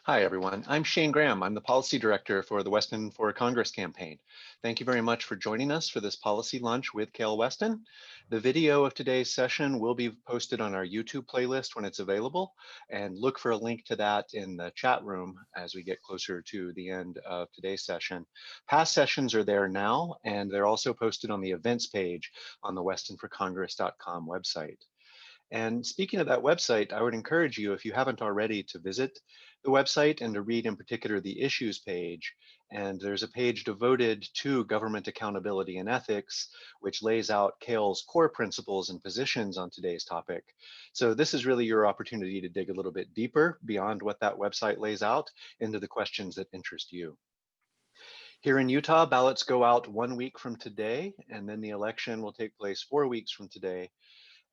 Hi, everyone. I'm Shane Graham. I'm the Policy Director for the Weston for Congress campaign. Thank you very much for joining us for this policy lunch with Kael Weston. The video of today's session will be posted on our YouTube playlist when it's available, and look for a link to that in the chat room as we get closer to the end of today's session. Past sessions are there now, and they're also posted on the events page on the westonforcongress.com website. And speaking of that website, I would encourage you, if you haven't already, to visit the website and to read in particular the issues page. And there's a page devoted to government accountability and ethics, which lays out Kael's core principles and positions on today's topic. So this is really your opportunity to dig a little bit deeper beyond what that website lays out into the questions that interest you. Here in Utah, ballots go out 1 week from today, and then the election will take place 4 weeks from today.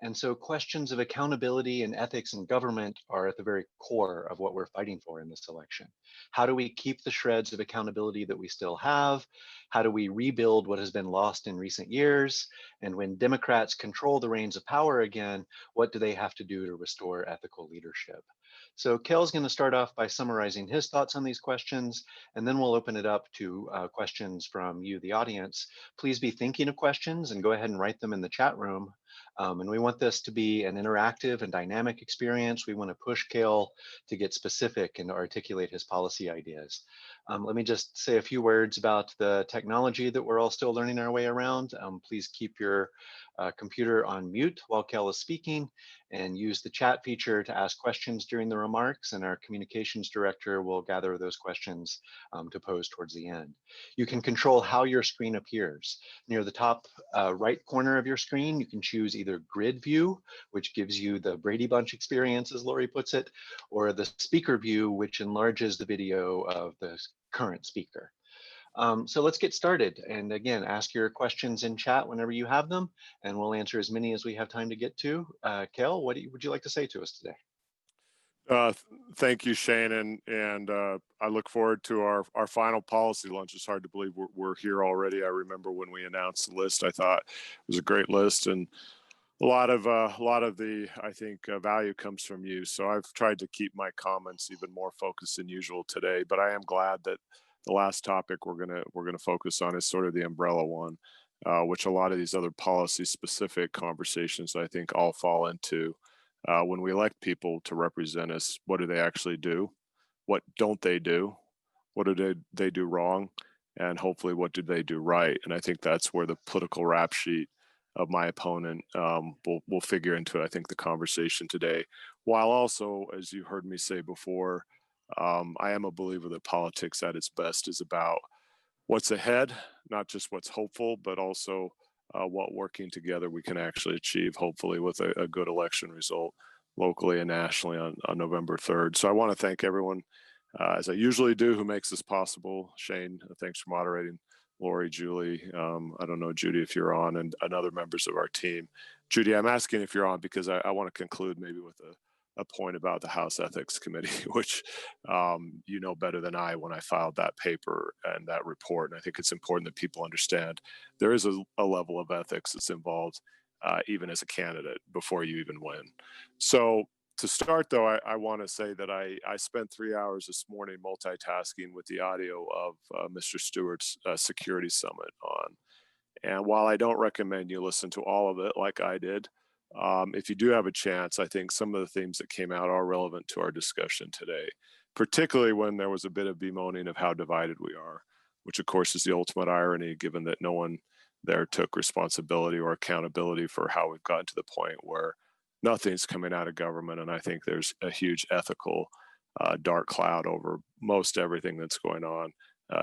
And so questions of accountability and ethics in government are at the very core of what we're fighting for in this election. How do we keep the shreds of accountability that we still have? How do we rebuild what has been lost in recent years? And when Democrats control the reins of power again, what do they have to do to restore ethical leadership? So Kael's going to start off by summarizing his thoughts on these questions, and then we'll open it up to questions from you, the audience. Please be thinking of questions and go ahead and write them in the chat room. And we want this to be an interactive and dynamic experience. We want to push Kael to get specific and articulate his policy ideas. Let me just say a few words about the technology that we're all still learning our way around. Please keep your computer on mute while Kael is speaking, and use the chat feature to ask questions during the remarks, and our communications director will gather those questions to pose towards the end. You can control how your screen appears. Near the top right corner of your screen, you can choose either grid view, which gives you the Brady Bunch experience, as Lori puts it, or the speaker view, which enlarges the video of the current speaker. So let's get started. And again, ask your questions in chat whenever you have them, and we'll answer as many as we have time to get to. Kael, what would you like to say to us today? Thank you, Shane, and I look forward to our final policy lunch. It's hard to believe we're here already. I remember when we announced the list, I thought it was a great list, and a lot of the value comes from you. So I've tried to keep my comments even more focused than usual today. But I am glad that the last topic we're gonna focus on is sort of the umbrella one, which a lot of these other policy specific conversations I think all fall into. When we elect people to represent us, what do they actually do? What don't they do? What do they do wrong? And hopefully, what did they do right? And I think that's where the political rap sheet of my opponent will figure into, I think, the conversation today. While also, as you heard me say before, I am a believer that politics at its best is about what's ahead, not just what's hopeful, but also what working together we can actually achieve, hopefully with a good election result locally and nationally on November 3rd. So I want to thank everyone, as I usually do, who makes this possible. Shane, thanks for moderating. Lori, Julie, I don't know, Judy, if you're on, and other members of our team. Judy, I'm asking if you're on because I want to conclude maybe with a point about the House Ethics Committee, which you know better than I when I filed that paper and that report. And I think it's important that people understand there is a level of ethics that's involved even as a candidate before you even win. So to start, though, I want to say that I spent 3 hours this morning multitasking with the audio of Mr. Stewart's security summit on. And while I don't recommend you listen to all of it like I did, if you do have a chance, I think some of the themes that came out are relevant to our discussion today, particularly when there was a bit of bemoaning of how divided we are, which of course is the ultimate irony, given that no one there took responsibility or accountability for how we've gotten to the point where nothing's coming out of government. And I think there's a huge ethical dark cloud over most everything that's going on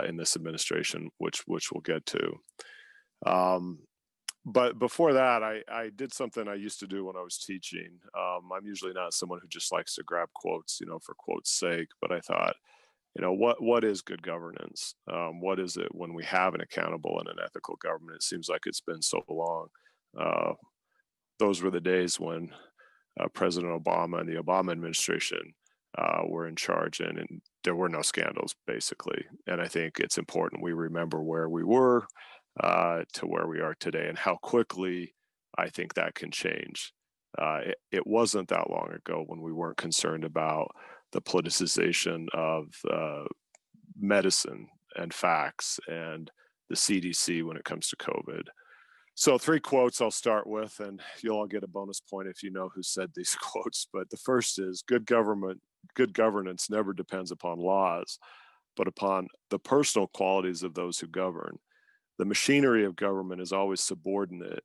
in this administration, which we'll get to. But before that, I did something I used to do when I was teaching. I'm usually not someone who just likes to grab quotes, for quotes' sake. But I thought, what is good governance? What is it when we have an accountable and an ethical government? It seems like it's been so long. Those were the days when President Obama and the Obama administration were in charge, and there were no scandals, basically. And I think it's important we remember where we were to where we are today and how quickly I think that can change. It wasn't that long ago when we weren't concerned about the politicization of medicine and facts and the CDC when it comes to COVID. So 3 quotes I'll start with, and you'll all get a bonus point if you know who said these quotes. But the first is, good governance never depends upon laws, but upon the personal qualities of those who govern. The machinery of government is always subordinate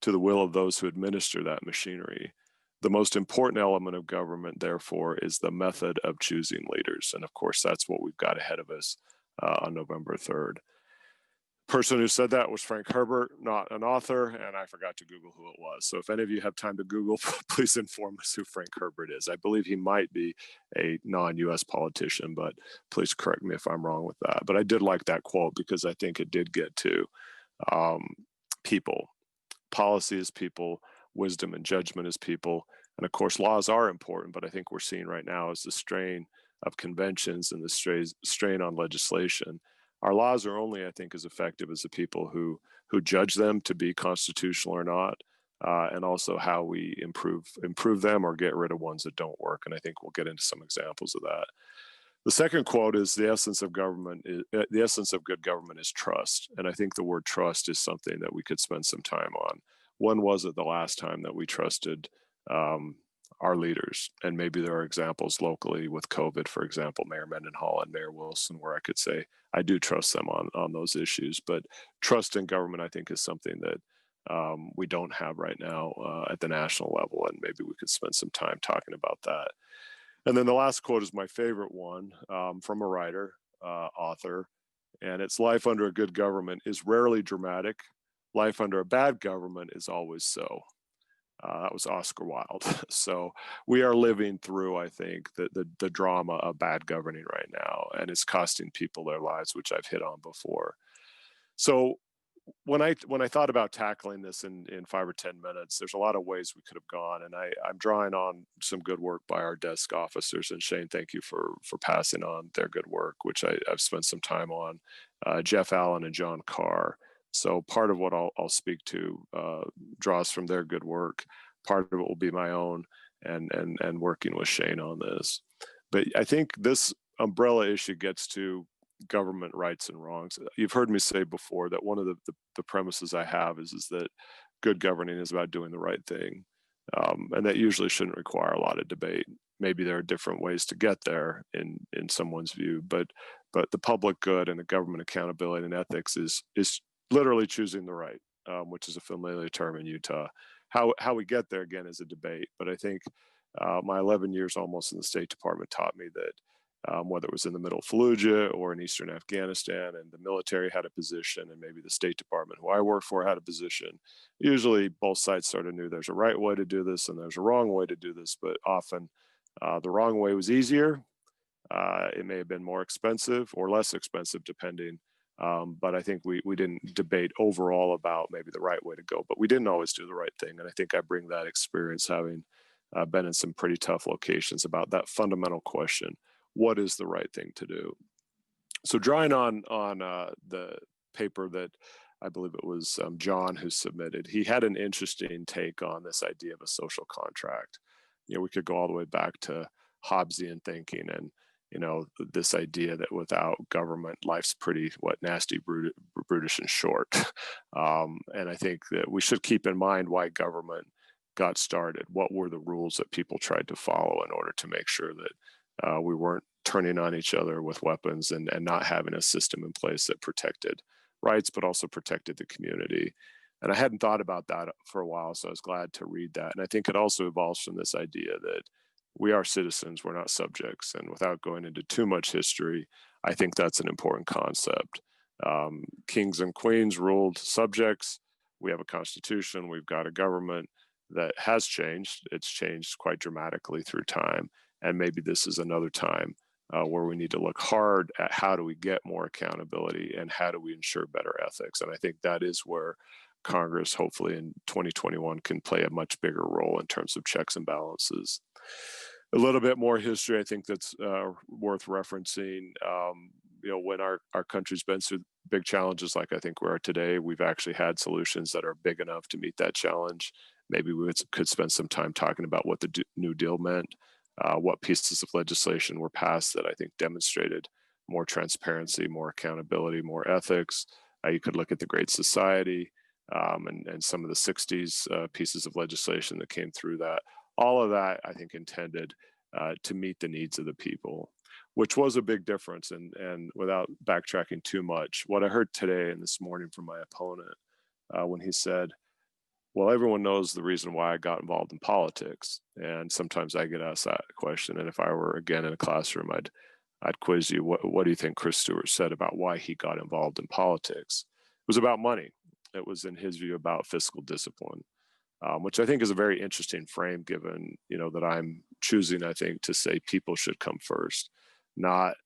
to the will of those who administer that machinery. The most important element of government, therefore, is the method of choosing leaders. And of course, that's what we've got ahead of us on November 3rd. Person who said that was Frank Herbert, not an author, and I forgot to Google who it was. So if any of you have time to Google, please inform us who Frank Herbert is. I believe he might be a non-US politician, but please correct me if I'm wrong with that. But I did like that quote because I think it did get to people. Policy is people, wisdom and judgment is people. And of course, laws are important, but I think we're seeing right now is the strain of conventions and the strain on legislation. Our laws are only, I think, as effective as the people who judge them to be constitutional or not, and also how we improve them or get rid of ones that don't work. And I think we'll get into some examples of that. The second quote is, the essence of good government is trust. And I think the word trust is something that we could spend some time on. When was it the last time that we trusted our leaders? And maybe there are examples locally with COVID, for example, Mayor Mendenhall and Mayor Wilson, where I could say I do trust them on those issues. But trust in government, I think, is something that we don't have right now at the national level, and maybe we could spend some time talking about that. And then the last quote is my favorite one, from a writer, author, and it's, life under a good government is rarely dramatic. Life under a bad government is always so. That was Oscar Wilde. So we are living through, I think, the drama of bad governing right now, and it's costing people their lives, which I've hit on before. So when I thought about tackling this in 5 or 10 minutes, there's a lot of ways we could have gone, and I'm drawing on some good work by our desk officers. And Shane, thank you for passing on their good work, which I've spent some time on. Jeff Allen and John Carr. So part of what I'll speak to draws from their good work. Part of it will be my own, and working with Shane on this. But I think this umbrella issue gets to government rights and wrongs. You've heard me say before that one of the premises I have is that good governing is about doing the right thing, and that usually shouldn't require a lot of debate. Maybe there are different ways to get there in someone's view, but the public good and the government accountability and ethics is literally choosing the right, which is a familiar term in Utah. How we get there, again, is a debate. But I think my 11 years almost in the State Department taught me that whether it was in the middle of Fallujah or in Eastern Afghanistan, and the military had a position, and maybe the State Department, who I worked for, had a position, usually both sides sort of knew there's a right way to do this and there's a wrong way to do this, but often the wrong way was easier. It may have been more expensive or less expensive, depending. But I think we didn't debate overall about maybe the right way to go, but we didn't always do the right thing. And I think I bring that experience, having been in some pretty tough locations, about that fundamental question: what is the right thing to do? So drawing on the paper that I believe it was John who submitted, he had an interesting take on this idea of a social contract. We could go all the way back to Hobbesian thinking, and this idea that without government, life's pretty nasty, brutish, and short. And I think that we should keep in mind why government got started. What were the rules that people tried to follow in order to make sure that we weren't turning on each other with weapons, and not having a system in place that protected rights, but also protected the community. And I hadn't thought about that for a while, so I was glad to read that. And I think it also evolves from this idea that we are citizens, we're not subjects. And without going into too much history, I think that's an important concept. Kings and queens ruled subjects. We have a constitution, we've got a government that has changed. It's changed quite dramatically through time. And maybe this is another time where we need to look hard at how do we get more accountability and how do we ensure better ethics. And I think that is where Congress, hopefully in 2021, can play a much bigger role in terms of checks and balances. A little bit more history, I think, that's worth referencing. When our country's been through big challenges like I think we are today, we've actually had solutions that are big enough to meet that challenge. Maybe we could spend some time talking about what the New Deal meant. what pieces of legislation were passed that I think demonstrated more transparency, more accountability, more ethics. You could look at the Great Society and some of the 60s pieces of legislation that came through that. All of that, I think, intended to meet the needs of the people, which was a big difference. And without backtracking too much, what I heard today and this morning from my opponent when he said, well, everyone knows the reason why I got involved in politics. And sometimes I get asked that question. And if I were again in a classroom, I'd quiz you. What do you think Chris Stewart said about why he got involved in politics? It was about money. It was, in his view, about fiscal discipline, which I think is a very interesting frame, given that I'm choosing, I think, to say people should come first, not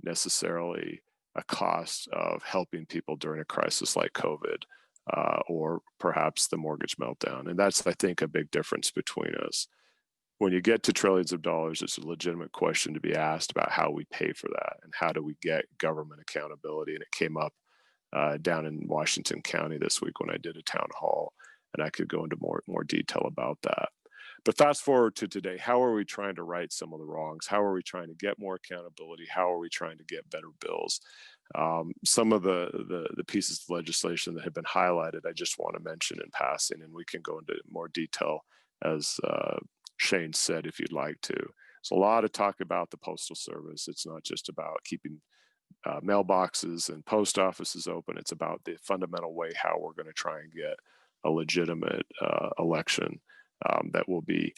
necessarily a cost of helping people during a crisis like COVID. Or perhaps the mortgage meltdown. And that's, I think, a big difference between us. When you get to trillions of dollars, it's a legitimate question to be asked about how we pay for that and how do we get government accountability. And it came up down in Washington County this week when I did a town hall, and I could go into more detail about that. But fast forward to today, how are we trying to right some of the wrongs? How are we trying to get more accountability? How are we trying to get better bills? Some of the pieces of legislation that have been highlighted, I just want to mention in passing, and we can go into more detail as Shane said, if you'd like to. There's a lot of talk about the Postal Service. It's not just about keeping mailboxes and post offices open. It's about the fundamental way how we're going to try and get a legitimate election that will be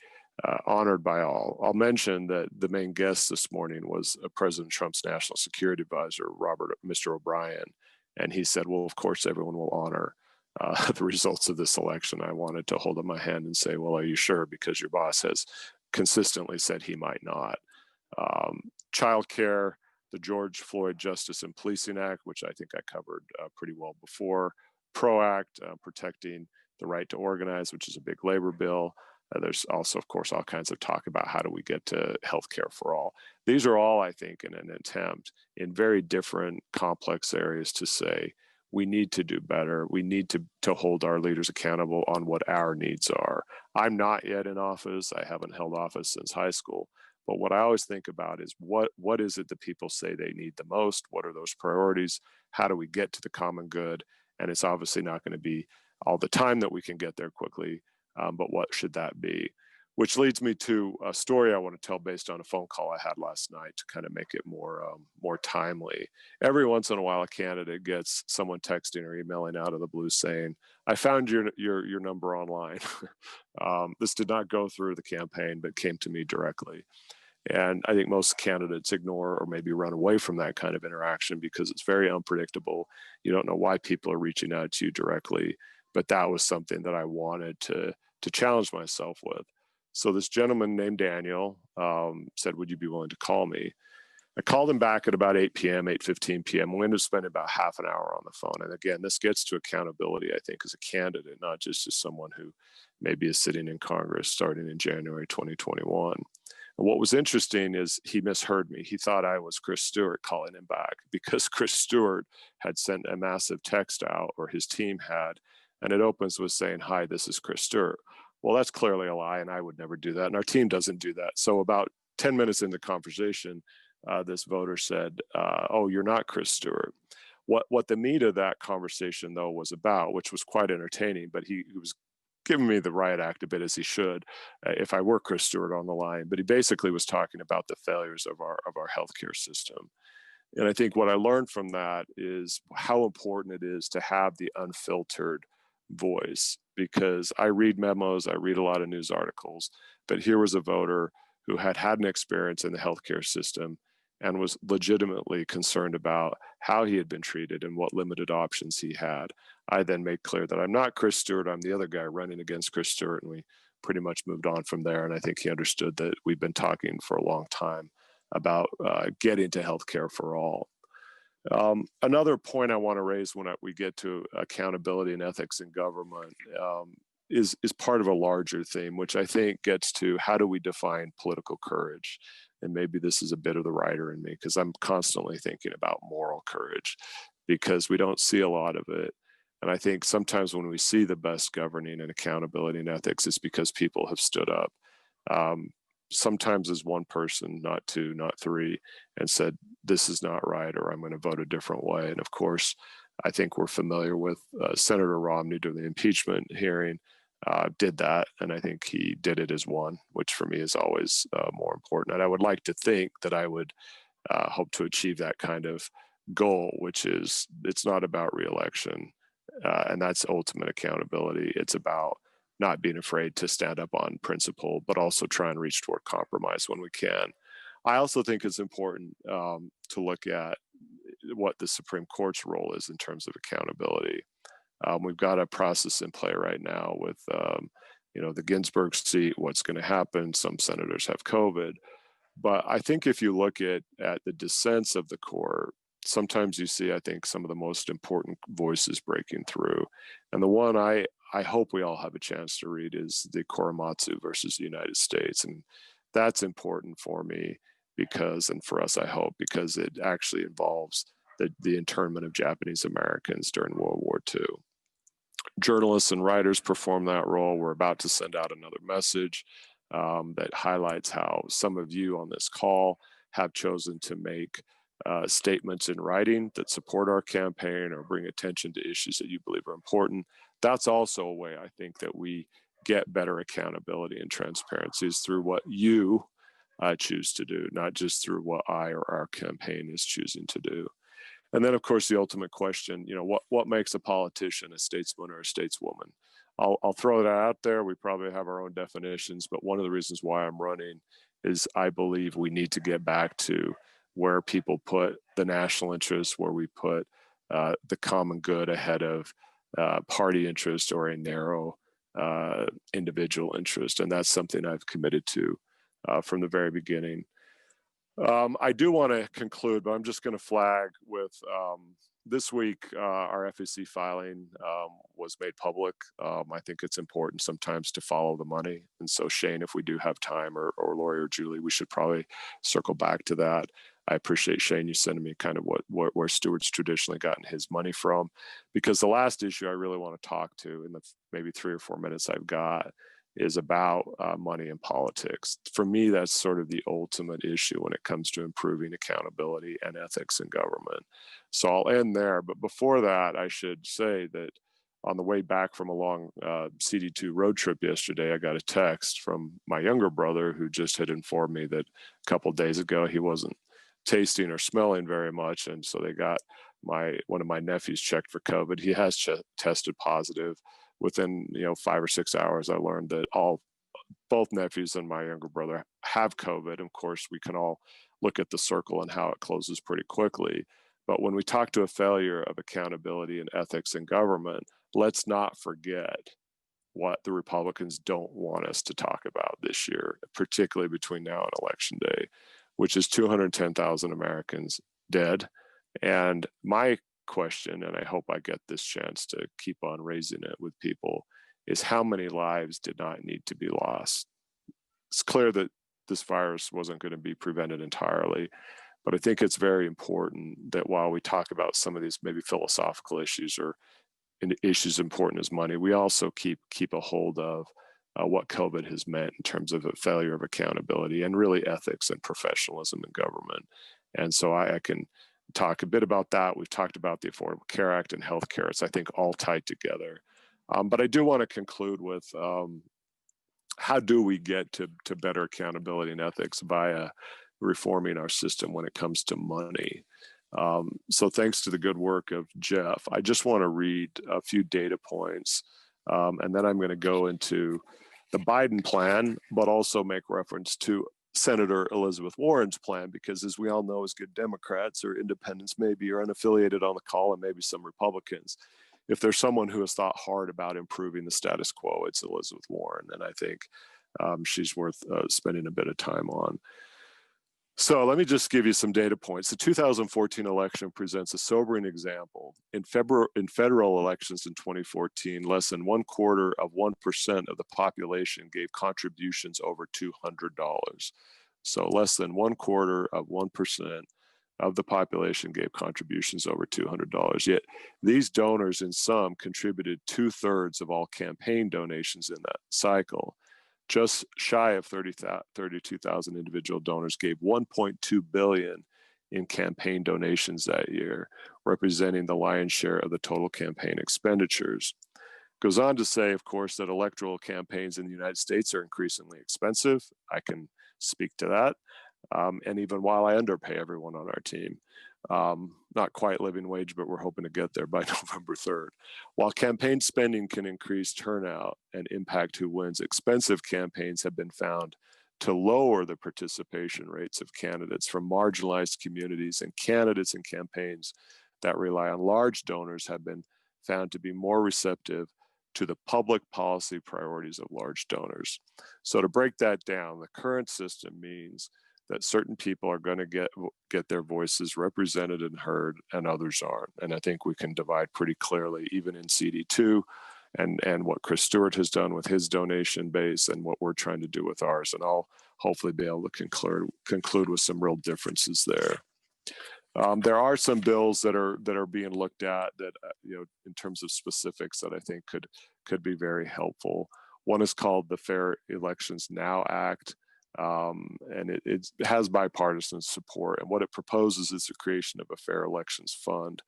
honored by all. I'll mention that the main guest this morning was President Trump's National Security Advisor, Mr. O'Brien, and he said, well, of course, everyone will honor the results of this election. I wanted to hold up my hand and say, well, are you sure? Because your boss has consistently said he might not. Childcare, the George Floyd Justice and Policing Act, which I think I covered pretty well before, PRO Act, protecting the right to organize, which is a big labor bill. There's also, of course, all kinds of talk about how do we get to healthcare for all. These are all, I think, in an attempt in very different, complex areas to say we need to do better. We need to hold our leaders accountable on what our needs are. I'm not yet in office. I haven't held office since high school. But what I always think about is what is it that people say they need the most? What are those priorities? How do we get to the common good? And it's obviously not going to be all the time that we can get there quickly. But what should that be? Which leads me to a story I want to tell based on a phone call I had last night to kind of make it more timely. Every once in a while, a candidate gets someone texting or emailing out of the blue saying, "I found your number online." This did not go through the campaign, but came to me directly. And I think most candidates ignore or maybe run away from that kind of interaction because it's very unpredictable. You don't know why people are reaching out to you directly. But that was something that I wanted to challenge myself with. So this gentleman named Daniel said, would you be willing to call me? I called him back at about 8 p.m., 8:15 p.m. We ended up spending about half an hour on the phone. And again, this gets to accountability, I think, as a candidate, not just as someone who maybe is sitting in Congress starting in January 2021. And what was interesting is he misheard me. He thought I was Chris Stewart calling him back because Chris Stewart had sent a massive text out, or his team had, and it opens with saying, "Hi, this is Chris Stewart." Well, that's clearly a lie, and I would never do that, and our team doesn't do that. So about 10 minutes into conversation, this voter said, "Oh, you're not Chris Stewart." What the meat of that conversation, though, was about, which was quite entertaining, but he was giving me the riot act a bit, as he should, if I were Chris Stewart on the line. But he basically was talking about the failures of our healthcare system. And I think what I learned from that is how important it is to have the unfiltered voice, because I read memos, I read a lot of news articles, but here was a voter who had an experience in the healthcare system and was legitimately concerned about how he had been treated and what limited options he had. I then made clear that I'm not Chris Stewart, I'm the other guy running against Chris Stewart, and we pretty much moved on from there. And I think he understood that we've been talking for a long time about getting to healthcare for all. Another point I want to raise when we get to accountability and ethics in government is part of a larger theme, which I think gets to how do we define political courage? And maybe this is a bit of the writer in me, because I'm constantly thinking about moral courage, because we don't see a lot of it. And I think sometimes when we see the best governing and accountability and ethics, it's because people have stood up. sometimes as one person, not two, not three, and said, this is not right, or I'm going to vote a different way. And of course, I think we're familiar with Senator Romney during the impeachment hearing did that, and I think he did it as one, which for me is always more important. And I would like to think that I would hope to achieve that kind of goal, which is it's not about reelection, and that's ultimate accountability. It's about not being afraid to stand up on principle, but also try and reach toward compromise when we can. I also think it's important to look at what the Supreme Court's role is in terms of accountability. We've got a process in play right now with, the Ginsburg seat, what's going to happen. Some senators have COVID. But I think if you look at the dissents of the court, sometimes you see, I think, some of the most important voices breaking through. And the one I hope we all have a chance to read is the Korematsu versus the United States. And that's important for me because, and for us, I hope, because it actually involves the internment of Japanese Americans during World War II. Journalists and writers perform that role. We're about to send out another message that highlights how some of you on this call have chosen to make statements in writing that support our campaign or bring attention to issues that you believe are important. That's also a way I think that we get better accountability and transparency is through what you choose to do, not just through what I or our campaign is choosing to do. And then, of course, the ultimate question, what makes a politician, a statesman, or a stateswoman? I'll throw that out there. We probably have our own definitions, but one of the reasons why I'm running is I believe we need to get back to where people put the national interest, where we put the common good ahead of party interest or a narrow individual interest. And that's something I've committed to from the very beginning. I do want to conclude, but I'm just going to flag with this week, our FEC filing was made public. I think it's important sometimes to follow the money. And so Shane, if we do have time, or Lori or Julie, we should probably circle back to that. I appreciate Shane, you sending me kind of where Stewart's traditionally gotten his money from, because the last issue I really want to talk to in the maybe 3 or 4 minutes I've got is about money in politics. For me, that's sort of the ultimate issue when it comes to improving accountability and ethics in government. So I'll end there. But before that, I should say that on the way back from a long CD2 road trip yesterday, I got a text from my younger brother who just had informed me that a couple of days ago he wasn't tasting or smelling very much. And so they got one of my nephews checked for COVID. He has tested positive. Within 5 or 6 hours, I learned that both nephews and my younger brother have COVID. Of course, we can all look at the circle and how it closes pretty quickly. But when we talk to a failure of accountability and ethics in government, let's not forget what the Republicans don't want us to talk about this year, particularly between now and Election Day, which is 210,000 Americans dead. And my question, and I hope I get this chance to keep on raising it with people, is how many lives did not need to be lost? It's clear that this virus wasn't going to be prevented entirely, but I think it's very important that while we talk about some of these maybe philosophical issues or issues important as money, we also keep a hold of what COVID has meant in terms of a failure of accountability and really ethics and professionalism in government. And so I can talk a bit about that. We've talked about the Affordable Care Act and healthcare. It's, I think, all tied together. But I do want to conclude with how do we get to better accountability and ethics via reforming our system when it comes to money. So thanks to the good work of Jeff, I just want to read a few data points, and then I'm going to go into the Biden plan, but also make reference to Senator Elizabeth Warren's plan, because as we all know, as good Democrats or independents maybe are unaffiliated on the call, and maybe some Republicans, if there's someone who has thought hard about improving the status quo, it's Elizabeth Warren. And I think she's worth spending a bit of time on. So let me just give you some data points. The 2014 election presents a sobering example. In federal elections in 2014, less than 0.25% of the population gave contributions over $200. So less than 0.25% of the population gave contributions over $200. Yet these donors in sum contributed 2/3 of all campaign donations in that cycle. just shy of 32,000 individual donors gave $1.2 billion in campaign donations that year, representing the lion's share of the total campaign expenditures. Goes on to say, of course, that electoral campaigns in the United States are increasingly expensive. I can speak to that. And even while I underpay everyone on our team, not quite living wage, but we're hoping to get there by November 3rd. While campaign spending can increase turnout and impact who wins, expensive campaigns have been found to lower the participation rates of candidates from marginalized communities, and candidates and campaigns that rely on large donors have been found to be more receptive to the public policy priorities of large donors. So to break that down, the current system means that certain people are going to get their voices represented and heard, and others aren't. And I think we can divide pretty clearly, even in CD2, and what Chris Stewart has done with his donation base and what we're trying to do with ours. And I'll hopefully be able to conclude with some real differences there. There are some bills that are being looked at that, in terms of specifics, that I think could be very helpful. One is called the Fair Elections Now Act, and it has bipartisan support. And what it proposes is the creation of a fair elections fund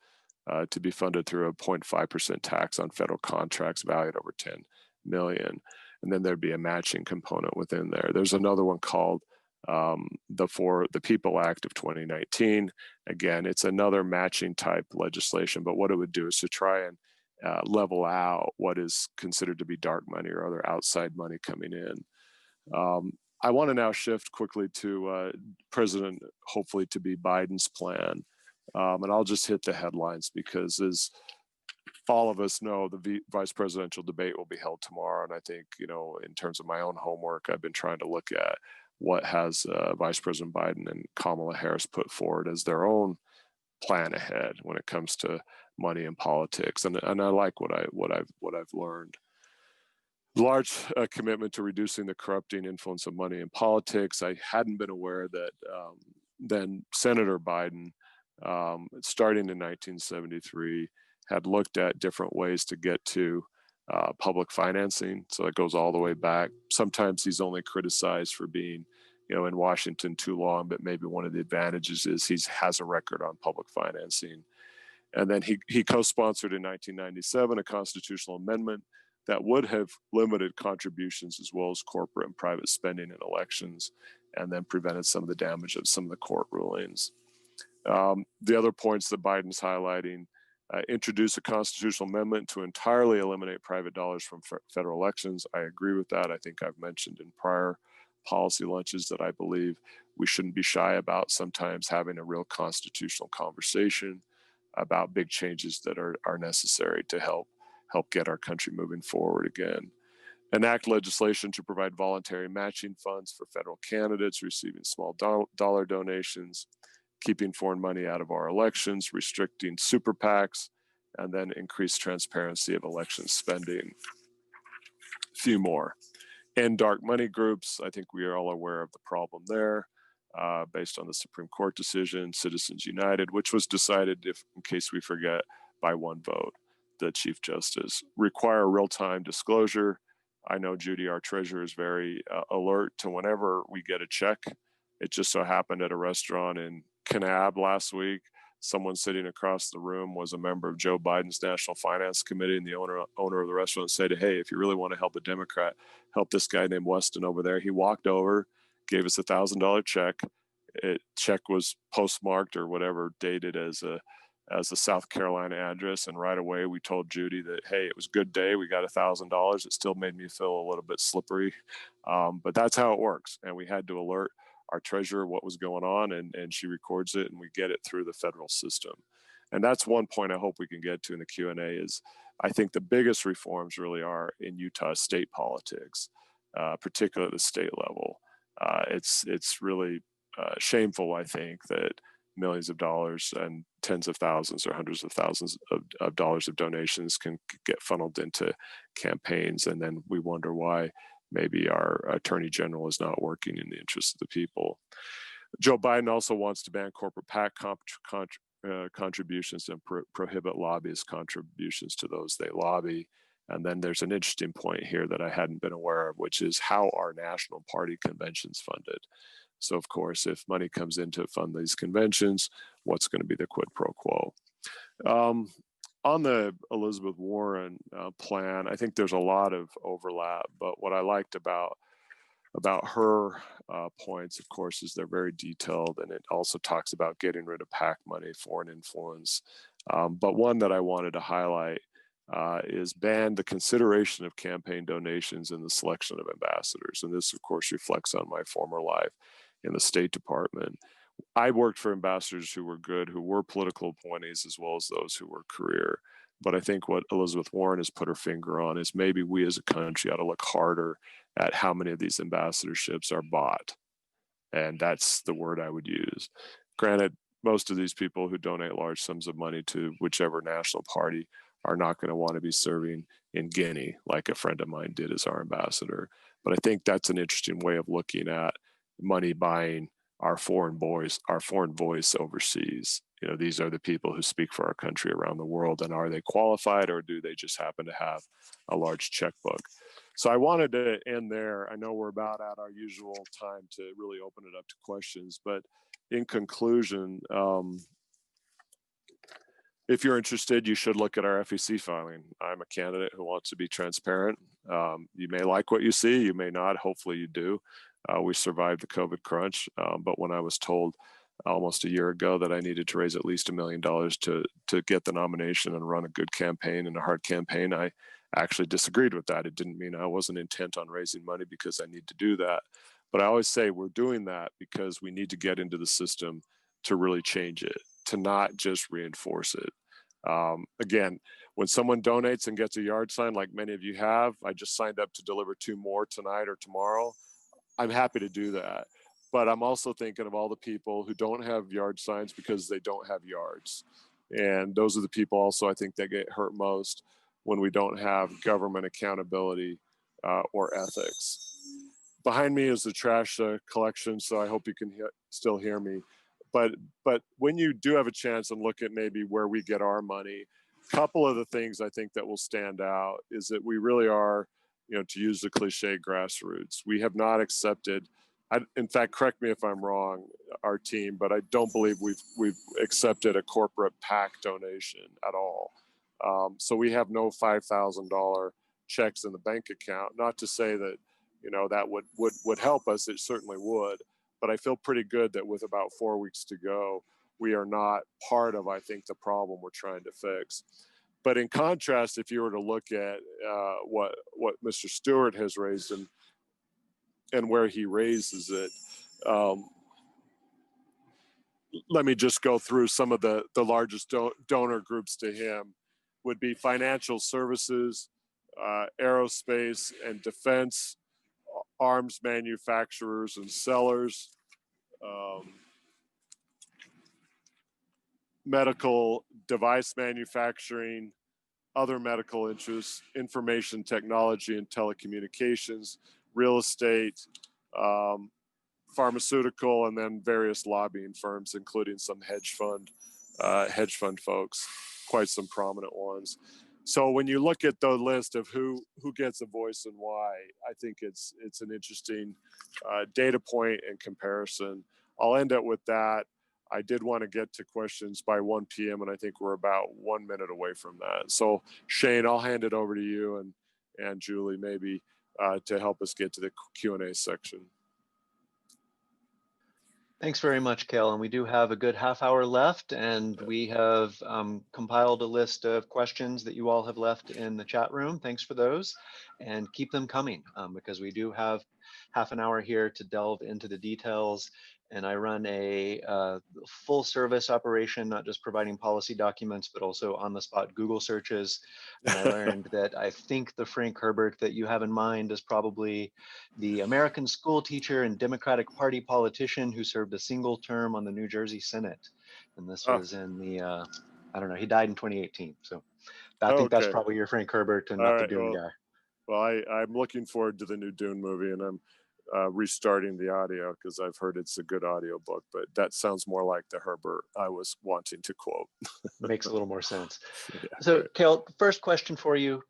to be funded through a 0.5% tax on federal contracts valued over $10 million. And then there'd be a matching component within there. There's another one called the People Act of 2019. Again, it's another matching type legislation, but what it would do is to try and level out what is considered to be dark money or other outside money coming in. I want to now shift quickly to President, hopefully to be Biden's plan. And I'll just hit the headlines because, as all of us know, the vice presidential debate will be held tomorrow. And I think, in terms of my own homework, I've been trying to look at what has Vice President Biden and Kamala Harris put forward as their own plan ahead when it comes to money and politics. And I like what I've learned. Large commitment to reducing the corrupting influence of money in politics. I hadn't been aware that then Senator Biden, starting in 1973, had looked at different ways to get to public financing. So it goes all the way back. Sometimes he's only criticized for being, in Washington too long, but maybe one of the advantages is he has a record on public financing. And then he co-sponsored in 1997 a constitutional amendment that would have limited contributions as well as corporate and private spending in elections, and then prevented some of the damage of some of the court rulings. The other points that Biden's highlighting: introduce a constitutional amendment to entirely eliminate private dollars from federal elections. I agree with that. I think I've mentioned in prior policy lunches that I believe we shouldn't be shy about sometimes having a real constitutional conversation about big changes that are necessary to help get our country moving forward again. Enact legislation to provide voluntary matching funds for federal candidates receiving small dollar donations, keeping foreign money out of our elections, restricting super PACs, and then increase transparency of election spending. A few more. End dark money groups. I think we are all aware of the problem there, based on the Supreme Court decision, Citizens United, which was decided, in case we forget, by one vote, the Chief Justice. Require real-time disclosure. I know Judy, our treasurer, is very alert to whenever we get a check. It just so happened at a restaurant in Kanab last week, someone sitting across the room was a member of Joe Biden's National Finance Committee, and the owner of the restaurant said, "Hey, if you really want to help a Democrat, help this guy named Weston over there." He walked over, gave us $1,000 check. Check was postmarked or whatever, dated as a South Carolina address, and right away we told Judy that, hey, it was a good day, we got $1,000. It still made me feel a little bit slippery, but that's how it works. And we had to alert our treasurer what was going on, and she records it, and we get it through the federal system. And that's one point I hope we can get to in the Q&A is I think the biggest reforms really are in Utah state politics, particularly at the state level. It's really shameful, I think, that millions of dollars and tens of thousands or hundreds of thousands of dollars of donations can get funneled into campaigns. And then we wonder why maybe our attorney general is not working in the interest of the people. Joe Biden also wants to ban corporate PAC contributions and prohibit lobbyist contributions to those they lobby. And then there's an interesting point here that I hadn't been aware of, which is how are national party conventions funded? So of course, if money comes in to fund these conventions, what's going to be the quid pro quo? On the Elizabeth Warren plan, I think there's a lot of overlap, but what I liked about her points, of course, is they're very detailed, and it also talks about getting rid of PAC money, foreign influence. But one that I wanted to highlight is ban the consideration of campaign donations in the selection of ambassadors. And this, of course, reflects on my former life in the State Department. I worked for ambassadors who were good, who were political appointees, as well as those who were career. But I think what Elizabeth Warren has put her finger on is maybe we as a country ought to look harder at how many of these ambassadorships are bought. And that's the word I would use. Granted, most of these people who donate large sums of money to whichever national party are not going to want to be serving in Guinea, like a friend of mine did as our ambassador. But I think that's an interesting way of looking at money buying our foreign voice overseas. You know, these are the people who speak for our country around the world, and are they qualified, or do they just happen to have a large checkbook? So I wanted to end there. I know we're about at our usual time to really open it up to questions, but in conclusion, if you're interested, you should look at our FEC filing. I'm a candidate who wants to be transparent. You may like what you see, you may not. Hopefully you do. We survived the COVID crunch, but when I was told almost a year ago that I needed to raise at least $1 million to get the nomination and run a good campaign and a hard campaign, I actually disagreed with that. It didn't mean I wasn't intent on raising money because I need to do that. But I always say we're doing that because we need to get into the system to really change it, to not just reinforce it. Again, when someone donates and gets a yard sign, like many of you have, I just signed up to deliver 2 more tonight or tomorrow. I'm happy to do that. But I'm also thinking of all the people who don't have yard signs because they don't have yards. And those are the people also, I think, that get hurt most when we don't have government accountability or ethics. Behind me is the trash collection, so I hope you can still hear me. But when you do have a chance and look at maybe where we get our money, a couple of the things I think that will stand out is that we really are, you know, to use the cliche, grassroots. We have not accepted, in fact, correct me if I'm wrong, our team, but I don't believe we've accepted a corporate PAC donation at all. So we have no $5,000 checks in the bank account. Not to say that, you know, that would help us. It certainly would. But I feel pretty good that with about 4 weeks to go, we are not part of, I think, the problem we're trying to fix. But in contrast, if you were to look at what Mr. Stewart has raised and where he raises it, let me just go through some of the largest donor groups to him. Would be financial services, aerospace and defense, arms manufacturers and sellers, medical device manufacturing, other medical interests, information technology and telecommunications, real estate, pharmaceutical, and then various lobbying firms, including some hedge fund folks, quite some prominent ones. So when you look at the list of who gets a voice and why, I think it's an interesting data point and comparison. I'll end it with that. I did want to get to questions by 1 p.m. and I think we're about 1 minute away from that. So Shane, I'll hand it over to you and Julie maybe to help us get to the Q&A section. Thanks very much, Kael. And we do have a good half hour left, and we have compiled a list of questions that you all have left in the chat room. Thanks for those, and keep them coming because we do have half an hour here to delve into the details. And I run a full service operation, not just providing policy documents, but also on the spot Google searches. And I learned that I think the Frank Herbert that you have in mind is probably the American school teacher and Democratic Party politician who served a single term on the New Jersey Senate. And this was in the, I don't know, he died in 2018. So I think that's probably your Frank Herbert and not the Dune guy. Well, I'm looking forward to the new Dune movie, and I'm restarting the audio because I've heard it's a good audio book, but that sounds more like the Herbert I was wanting to quote. Makes a little more sense. Yeah, so, Kael, first question for you.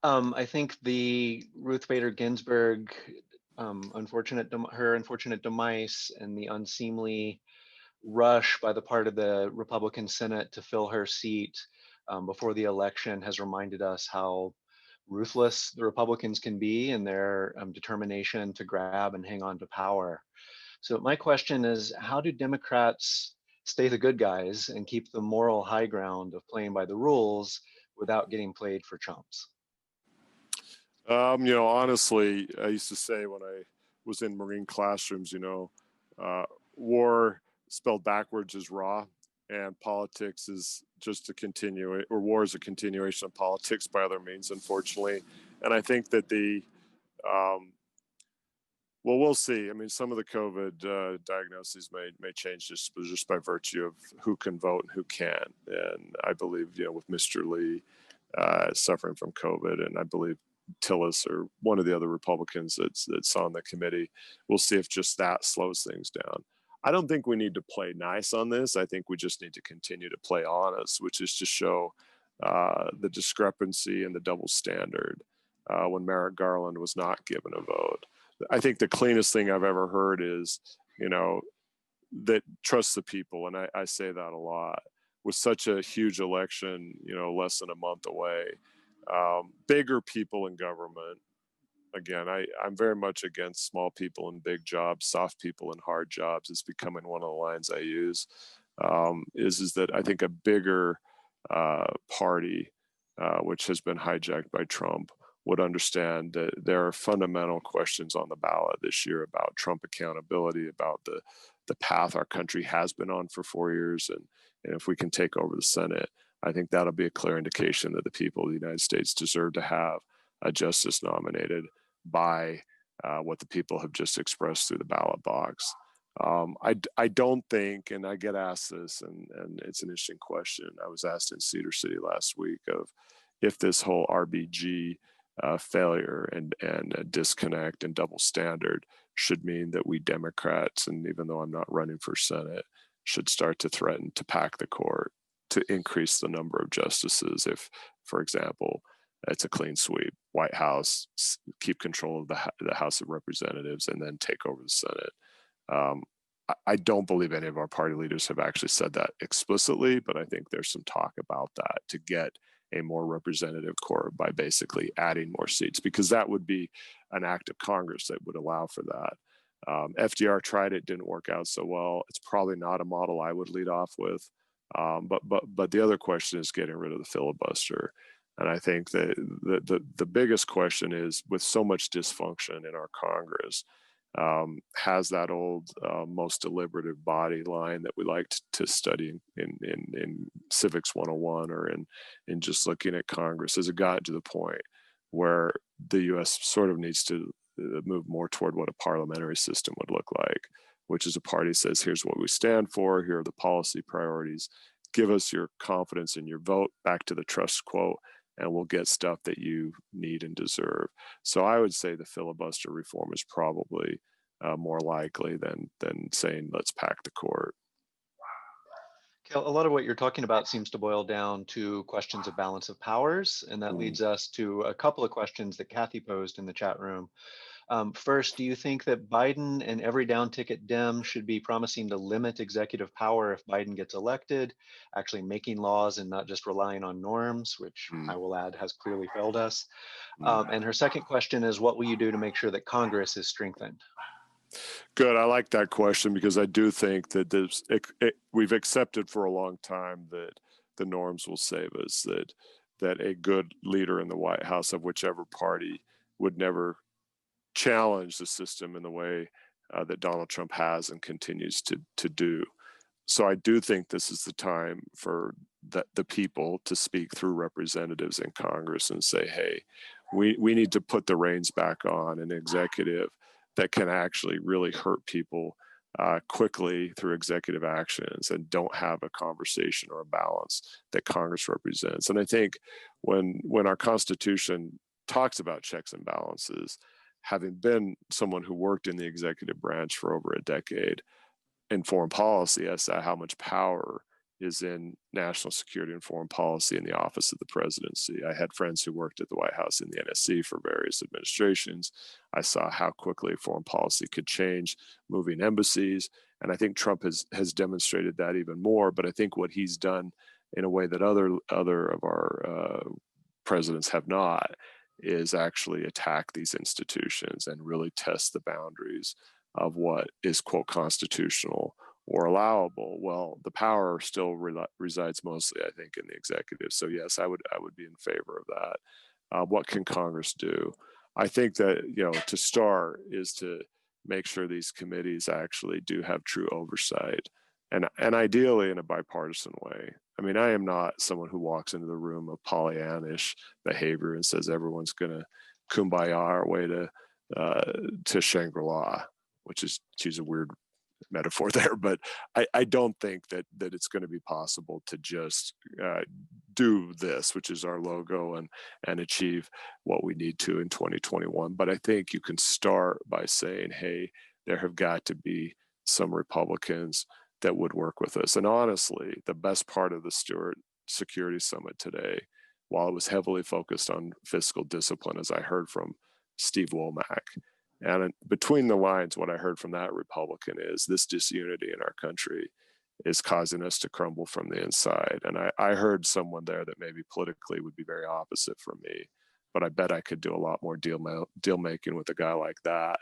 I think the Ruth Bader Ginsburg her unfortunate demise and the unseemly rush by the part of the Republican Senate to fill her seat before the election has reminded us how ruthless the Republicans can be in their determination to grab and hang on to power. So my question is, how do Democrats stay the good guys and keep the moral high ground of playing by the rules without getting played for chumps? Honestly, I used to say when I was in Marine classrooms, war spelled backwards is raw, and politics is just war is a continuation of politics by other means, unfortunately. And I think that um, well, we'll see. I mean, some of the COVID diagnoses may change just by virtue of who can vote and who can't. And I believe, with Mr. Lee suffering from COVID, and I believe Tillis or one of the other Republicans that's on the committee, we'll see if just that slows things down. I don't think we need to play nice on this. I think we just need to continue to play honest, which is to show the discrepancy and the double standard when Merrick Garland was not given a vote. I think the cleanest thing I've ever heard is, that trust the people. And I say that a lot. With such a huge election, less than a month away, bigger people in government, again, I'm very much against small people in big jobs, soft people in hard jobs. It's becoming one of the lines I use, is that I think a bigger party, which has been hijacked by Trump, would understand that there are fundamental questions on the ballot this year about Trump accountability, about the path our country has been on for 4 years. And if we can take over the Senate, I think that'll be a clear indication that the people of the United States deserve to have a justice nominated by what the people have just expressed through the ballot box. I don't think, and I get asked this, and it's an interesting question. I was asked in Cedar City last week of if this whole RBG failure and a disconnect and double standard should mean that we Democrats, and even though I'm not running for Senate, should start to threaten to pack the court to increase the number of justices if, for example, it's a clean sweep, White House, keep control of the House of Representatives, and then take over the Senate. I don't believe any of our party leaders have actually said that explicitly, but I think there's some talk about that to get a more representative court by basically adding more seats, because that would be an act of Congress that would allow for that. FDR tried it, didn't work out so well. It's probably not a model I would lead off with. But the other question is getting rid of the filibuster. And I think that the biggest question is, with so much dysfunction in our Congress, has that old most deliberative body line that we like to study in Civics 101 or in just looking at Congress, has it gotten to the point where the U.S. sort of needs to move more toward what a parliamentary system would look like, which is a party says, here's what we stand for, here are the policy priorities, give us your confidence in your vote, back to the trust quote, and we'll get stuff that you need and deserve. So I would say the filibuster reform is probably more likely than saying let's pack the court. Kael, a lot of what you're talking about seems to boil down to questions of balance of powers, and that leads us to a couple of questions that Kathy posed in the chat room. First, do you think that Biden and every down ticket Dem should be promising to limit executive power if Biden gets elected, actually making laws and not just relying on norms, which I will add has clearly failed us? And her second question is, what will you do to make sure that Congress is strengthened? Good. I like that question because I do think that we've accepted for a long time that the norms will save us, that a good leader in the White House of whichever party would never challenge the system in the way that Donald Trump has and continues to do. So I do think this is the time for the people to speak through representatives in Congress and say, hey, we need to put the reins back on an executive that can actually really hurt people quickly through executive actions and don't have a conversation or a balance that Congress represents. And I think when our Constitution talks about checks and balances, having been someone who worked in the executive branch for over a decade in foreign policy as to how much power is in national security and foreign policy in the office of the presidency. I had friends who worked at the White House in the NSC for various administrations. I saw how quickly foreign policy could change, moving embassies. And I think Trump has demonstrated that even more. But I think what he's done in a way that other of our presidents have not is actually attack these institutions and really test the boundaries of what is, quote, constitutional or allowable. Well, the power still resides mostly, I think, in the executive. So yes, I would be in favor of that. What can Congress do? I think that, to start is to make sure these committees actually do have true oversight, and ideally in a bipartisan way. I mean, I am not someone who walks into the room of Pollyannish behavior and says everyone's going to kumbaya our way to Shangri-La, which is, to use a weird metaphor there, but I don't think that it's going to be possible to just do this, which is our logo, and achieve what we need to in 2021. But I think you can start by saying, hey, there have got to be some Republicans that would work with us. And honestly, the best part of the Stewart Security Summit today, while it was heavily focused on fiscal discipline, as I heard from Steve Womack, and between the lines, what I heard from that Republican is this disunity in our country is causing us to crumble from the inside. And I heard someone there that maybe politically would be very opposite from me, but I bet I could do a lot more deal making with a guy like that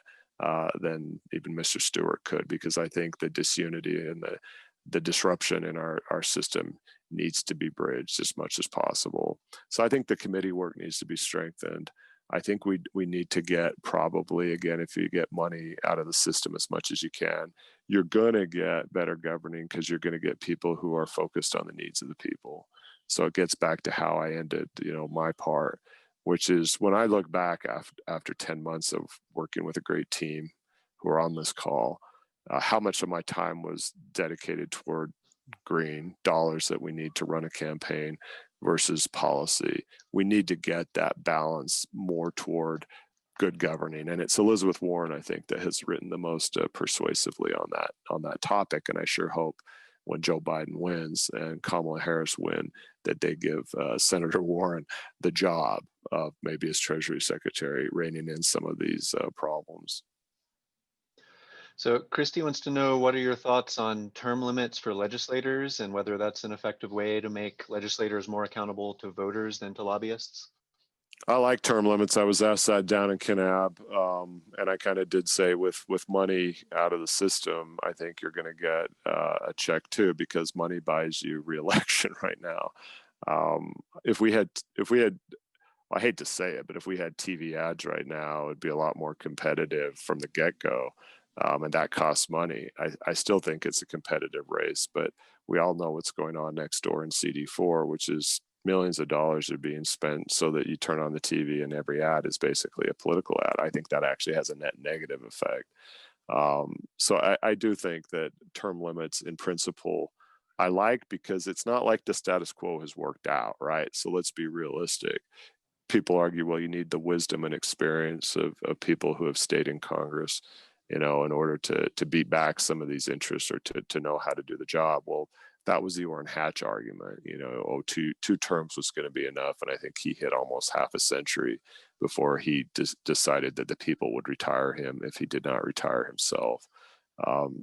than even Mr. Stewart could, because I think the disunity and the disruption in our system needs to be bridged as much as possible. So I think the committee work needs to be strengthened. I think we need to get, probably, again, if you get money out of the system as much as you can, you're going to get better governing because you're going to get people who are focused on the needs of the people. So it gets back to how I ended, my part, which is when I look back after 10 months of working with a great team who are on this call, how much of my time was dedicated toward green dollars that we need to run a campaign versus policy. We need to get that balance more toward good governing, and it's Elizabeth Warren, I think, that has written the most persuasively on that topic. And I sure hope when Joe Biden wins and Kamala Harris win, that they give Senator Warren the job of maybe as Treasury Secretary, reining in some of these problems. So Christy wants to know, what are your thoughts on term limits for legislators and whether that's an effective way to make legislators more accountable to voters than to lobbyists? I like term limits. I was asked that down in Kanab, and I kind of did say with money out of the system, I think you're going to get a check too, because money buys you re-election right now. If we had, I hate to say it, but if we had TV ads right now, it'd be a lot more competitive from the get-go. And that costs money. I still think it's a competitive race, but we all know what's going on next door in CD4, which is millions of dollars are being spent so that you turn on the TV and every ad is basically a political ad. I think that actually has a net negative effect. So I do think that term limits in principle I like, because it's not like the status quo has worked out, right? So let's be realistic. People argue, well, you need the wisdom and experience of people who have stayed in Congress, in order to beat back some of these interests, or to know how to do the job. Well, that was the Orrin Hatch argument, two terms was going to be enough. And I think he hit almost half a century before he decided that the people would retire him if he did not retire himself.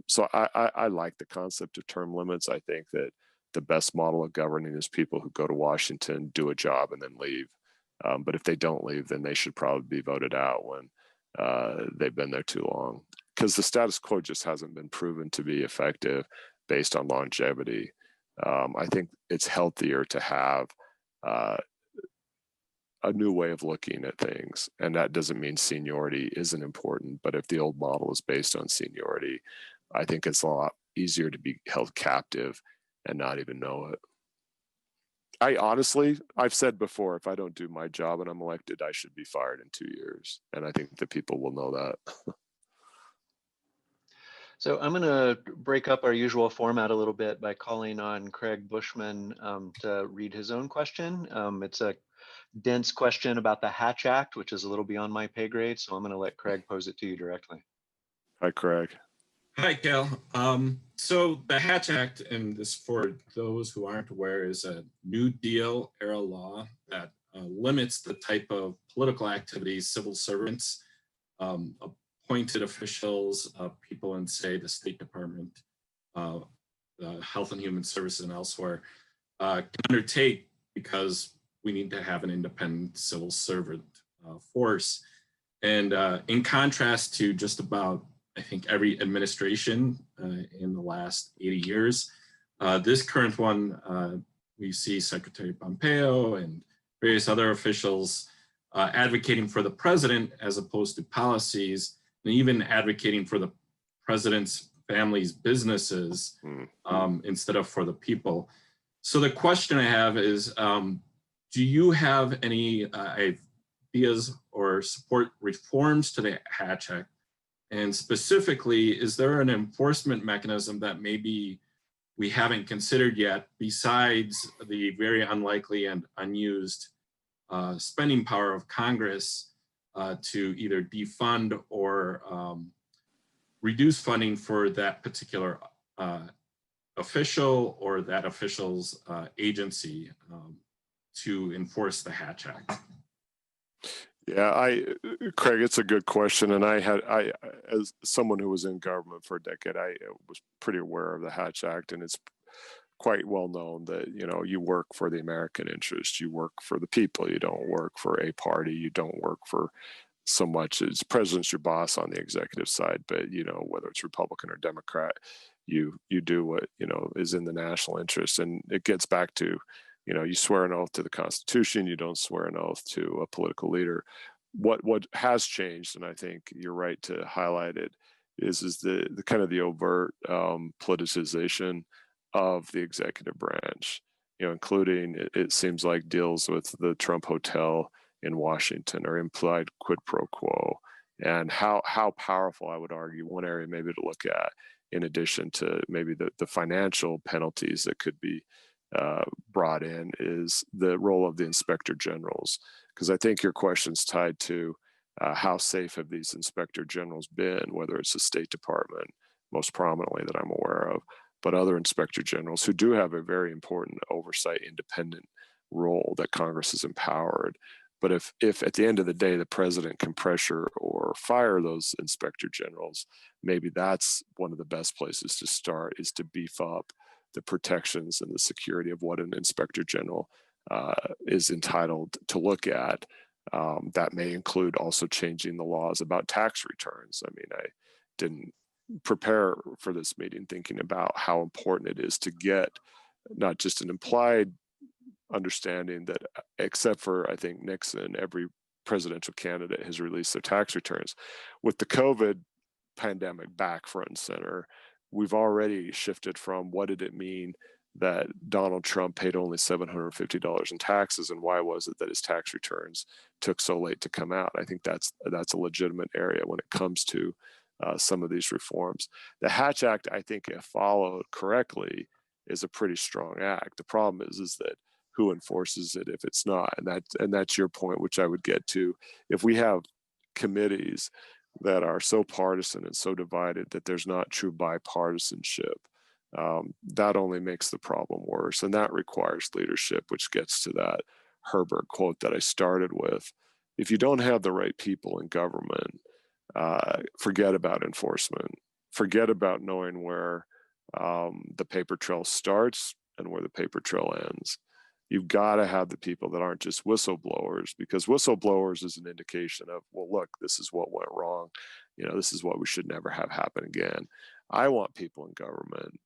So I like the concept of term limits. I think that the best model of governing is people who go to Washington, do a job, and then leave. But if they don't leave, then they should probably be voted out when they've been there too long, because the status quo just hasn't been proven to be effective based on longevity. I think it's healthier to have a new way of looking at things, and that doesn't mean seniority isn't important, but if the old model is based on seniority, I think it's a lot easier to be held captive and not even know it. I've said before, if I don't do my job and I'm elected, I should be fired in 2 years. And I think that people will know that. So I'm going to break up our usual format a little bit by calling on Craig Bushman to read his own question. It's a dense question about the Hatch Act, which is a little beyond my pay grade. So I'm going to let Craig pose it to you directly. Hi, Craig. Hi, Kael. So the Hatch Act, and this for those who aren't aware, is a New Deal era law that limits the type of political activities civil servants, appointed officials, people in, say, the State Department, uh, Health and Human Services, and elsewhere can undertake, because we need to have an independent civil servant force. And in contrast to just about, I think, every administration in the last 80 years, this current one, we see Secretary Pompeo and various other officials advocating for the president as opposed to policies, and even advocating for the president's family's businesses instead of for the people. So the question I have is, do you have any ideas or support reforms to the Hatch Act? And specifically, is there an enforcement mechanism that maybe we haven't considered yet, besides the very unlikely and unused spending power of Congress to either defund or reduce funding for that particular official or that official's agency to enforce the Hatch Act? Yeah, Craig, it's a good question. And I, as someone who was in government for a decade, I was pretty aware of the Hatch Act, and it's quite well known that, you work for the American interest, you work for the people, you don't work for a party, you don't work for so much as president's your boss on the executive side, but, whether it's Republican or Democrat, you do what, is in the national interest. And it gets back to, you swear an oath to the Constitution, you don't swear an oath to a political leader. What has changed, and I think you're right to highlight it, is the kind of the overt politicization of the executive branch, including, it seems like, deals with the Trump Hotel in Washington, or implied quid pro quo, and how powerful, I would argue, one area maybe to look at, in addition to maybe the financial penalties that could be brought in, is the role of the inspector generals. Because I think your question's tied to how safe have these inspector generals been, whether it's the State Department, most prominently, that I'm aware of, but other inspector generals who do have a very important oversight, independent role that Congress has empowered. But if at the end of the day, the president can pressure or fire those inspector generals, maybe that's one of the best places to start, is to beef up the protections and the security of what an inspector general is entitled to look at. That may include also changing the laws about tax returns. I mean, I didn't prepare for this meeting thinking about how important it is to get not just an implied understanding that, except for, I think, Nixon, every presidential candidate has released their tax returns. With the COVID pandemic back front and center, we've already shifted from what did it mean that Donald Trump paid only $750 in taxes, and why was it that his tax returns took so late to come out? I think that's a legitimate area when it comes to some of these reforms. The Hatch Act, I think, if followed correctly, is a pretty strong act. The problem is that who enforces it if it's not? And that's your point, which I would get to. If we have committees that are so partisan and so divided that there's not true bipartisanship, that only makes the problem worse. And that requires leadership, which gets to that Herbert quote that I started with. If you don't have the right people in government, forget about enforcement. Forget about knowing where the paper trail starts and where the paper trail ends. You've got to have the people that aren't just whistleblowers, because whistleblowers is an indication of, well, look, this is what went wrong. This is what we should never have happen again. I want people in government,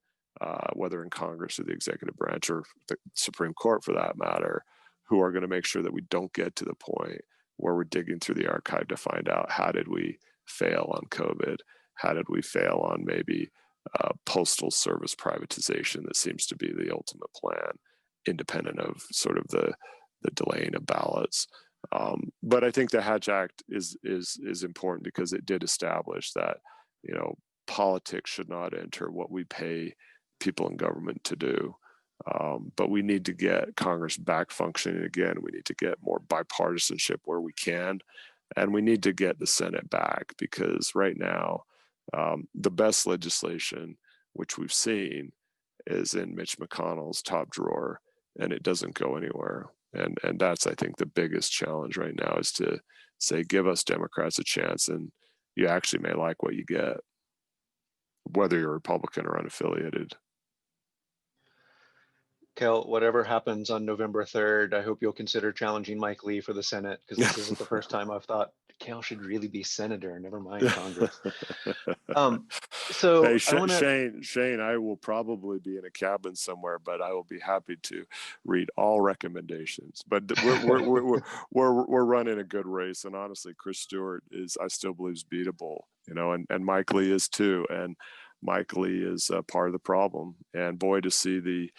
whether in Congress or the executive branch or the Supreme Court for that matter, who are going to make sure that we don't get to the point where we're digging through the archive to find out, how did we fail on COVID? How did we fail on maybe postal service privatization that seems to be the ultimate plan, independent of sort of the delaying of ballots. But I think the Hatch Act is important because it did establish that, politics should not enter what we pay people in government to do. But we need to get Congress back functioning again. We need to get more bipartisanship where we can. And we need to get the Senate back, because right now The best legislation, which we've seen, is in Mitch McConnell's top drawer, and it doesn't go anywhere. And that's, I think, the biggest challenge right now, is to say, give us Democrats a chance, and you actually may like what you get, whether you're Republican or unaffiliated. Kael, whatever happens on November 3rd, I hope you'll consider challenging Mike Lee for the Senate, because this isn't the first time I've thought Kael should really be senator, never mind Congress. So Hey, I want to. Shane, I will probably be in a cabin somewhere, but I will be happy to read all recommendations. But we're running a good race, and honestly, Chris Stewart I still believe is beatable, and Mike Lee is too, and Mike Lee is part of the problem. And boy, to see the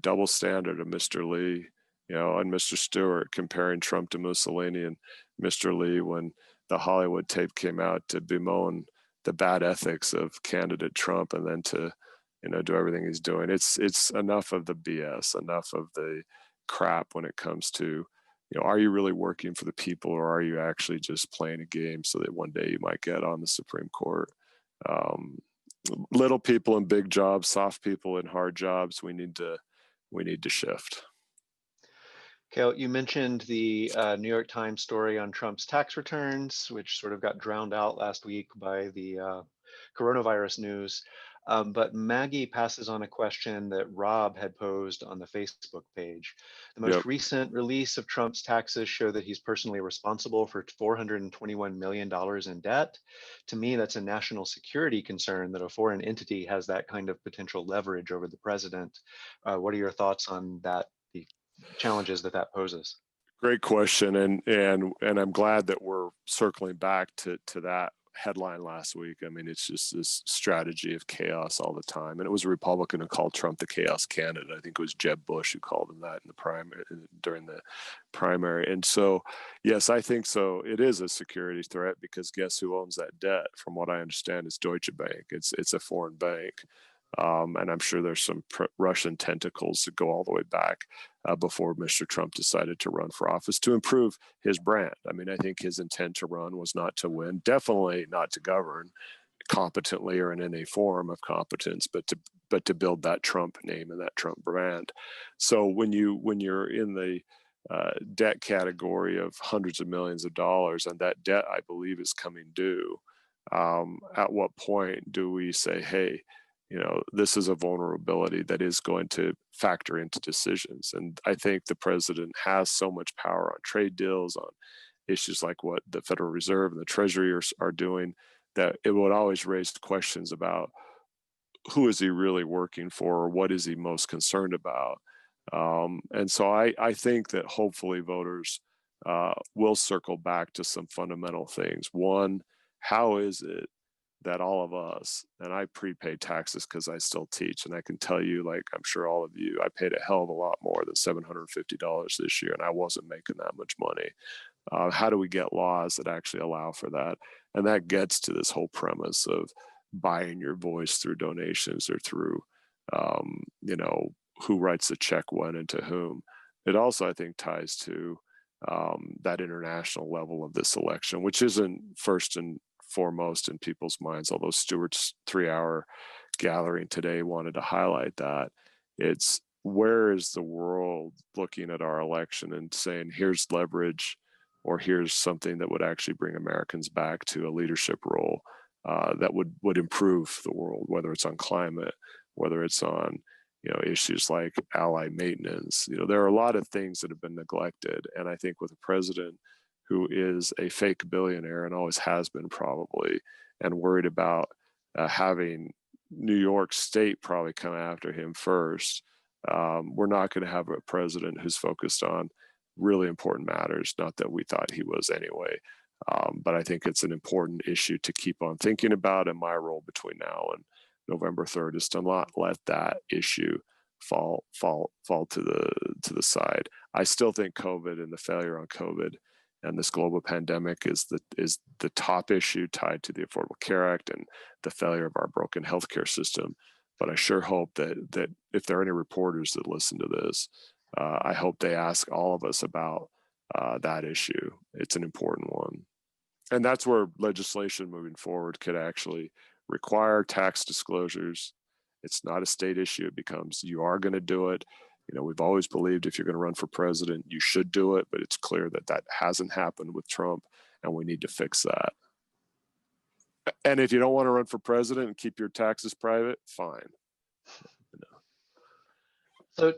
double standard of Mr. Lee, and Mr. Stewart, comparing Trump to Mussolini, and Mr. Lee, when the Hollywood tape came out, to bemoan the bad ethics of candidate Trump, and then to, do everything he's doing. It's enough of the BS, enough of the crap when it comes to, are you really working for the people, or are you actually just playing a game so that one day you might get on the Supreme Court? Little people in big jobs, soft people in hard jobs. We need to shift. Kael, you mentioned the New York Times story on Trump's tax returns, which sort of got drowned out last week by the coronavirus news. But Maggie passes on a question that Rob had posed on the Facebook page. The most recent release of Trump's taxes show that he's personally responsible for $421 million in debt. To me, that's a national security concern that a foreign entity has that kind of potential leverage over the president. What are your thoughts on that, the challenges that poses? Great question, and I'm glad that we're circling back to that headline last week. I mean, it's just this strategy of chaos all the time. And it was a Republican who called Trump the chaos candidate. I think it was Jeb Bush who called him that in the primary, during the primary. And so, yes, I think so. It is a security threat, because guess who owns that debt? From what I understand, it's Deutsche Bank. It's a foreign bank. And I'm sure there's some Russian tentacles that go all the way back before Mr. Trump decided to run for office to improve his brand. I mean, I think his intent to run was not to win, definitely not to govern competently or in any form of competence, but to build that Trump name and that Trump brand. So when you're in the debt category of hundreds of millions of dollars, and that debt, I believe, is coming due, at what point do we say, hey, this is a vulnerability that is going to factor into decisions? And I think the president has so much power on trade deals, on issues like what the Federal Reserve and the Treasury are doing, that it would always raise questions about who is he really working for, or what is he most concerned about. And so I think that hopefully voters will circle back to some fundamental things. One, how is it that all of us, and I prepay taxes because I still teach, and I can tell you, like I'm sure all of you, I paid a hell of a lot more than $750 this year, and I wasn't making that much money. How do we get laws that actually allow for that? And that gets to this whole premise of buying your voice through donations, or through, who writes the check when and to whom. It also, I think, ties to that international level of this election, which isn't first and foremost in people's minds, although Stewart's 3-hour gathering today wanted to highlight that. It's, where is the world looking at our election and saying, here's leverage, or here's something that would actually bring Americans back to a leadership role that would improve the world, whether it's on climate, whether it's on issues like ally maintenance. There are a lot of things that have been neglected, and I think with a president who is a fake billionaire and always has been, probably, and worried about having New York State probably come after him first, we're not going to have a president who's focused on really important matters. Not that we thought he was anyway, but I think it's an important issue to keep on thinking about. And my role between now and November 3rd is to not let that issue fall to the side. I still think COVID and the failure on COVID and this global pandemic is the top issue, tied to the Affordable Care Act and the failure of our broken healthcare system. But I sure hope that if there are any reporters that listen to this, I hope they ask all of us about that issue. It's an important one. And that's where legislation moving forward could actually require tax disclosures. It's not a state issue. It becomes, you are going to do it. You know, we've always believed if you're going to run for president, you should do it, but it's clear that that hasn't happened with Trump, and we need to fix that. And if you don't want to run for president and keep your taxes private, fine. You know. So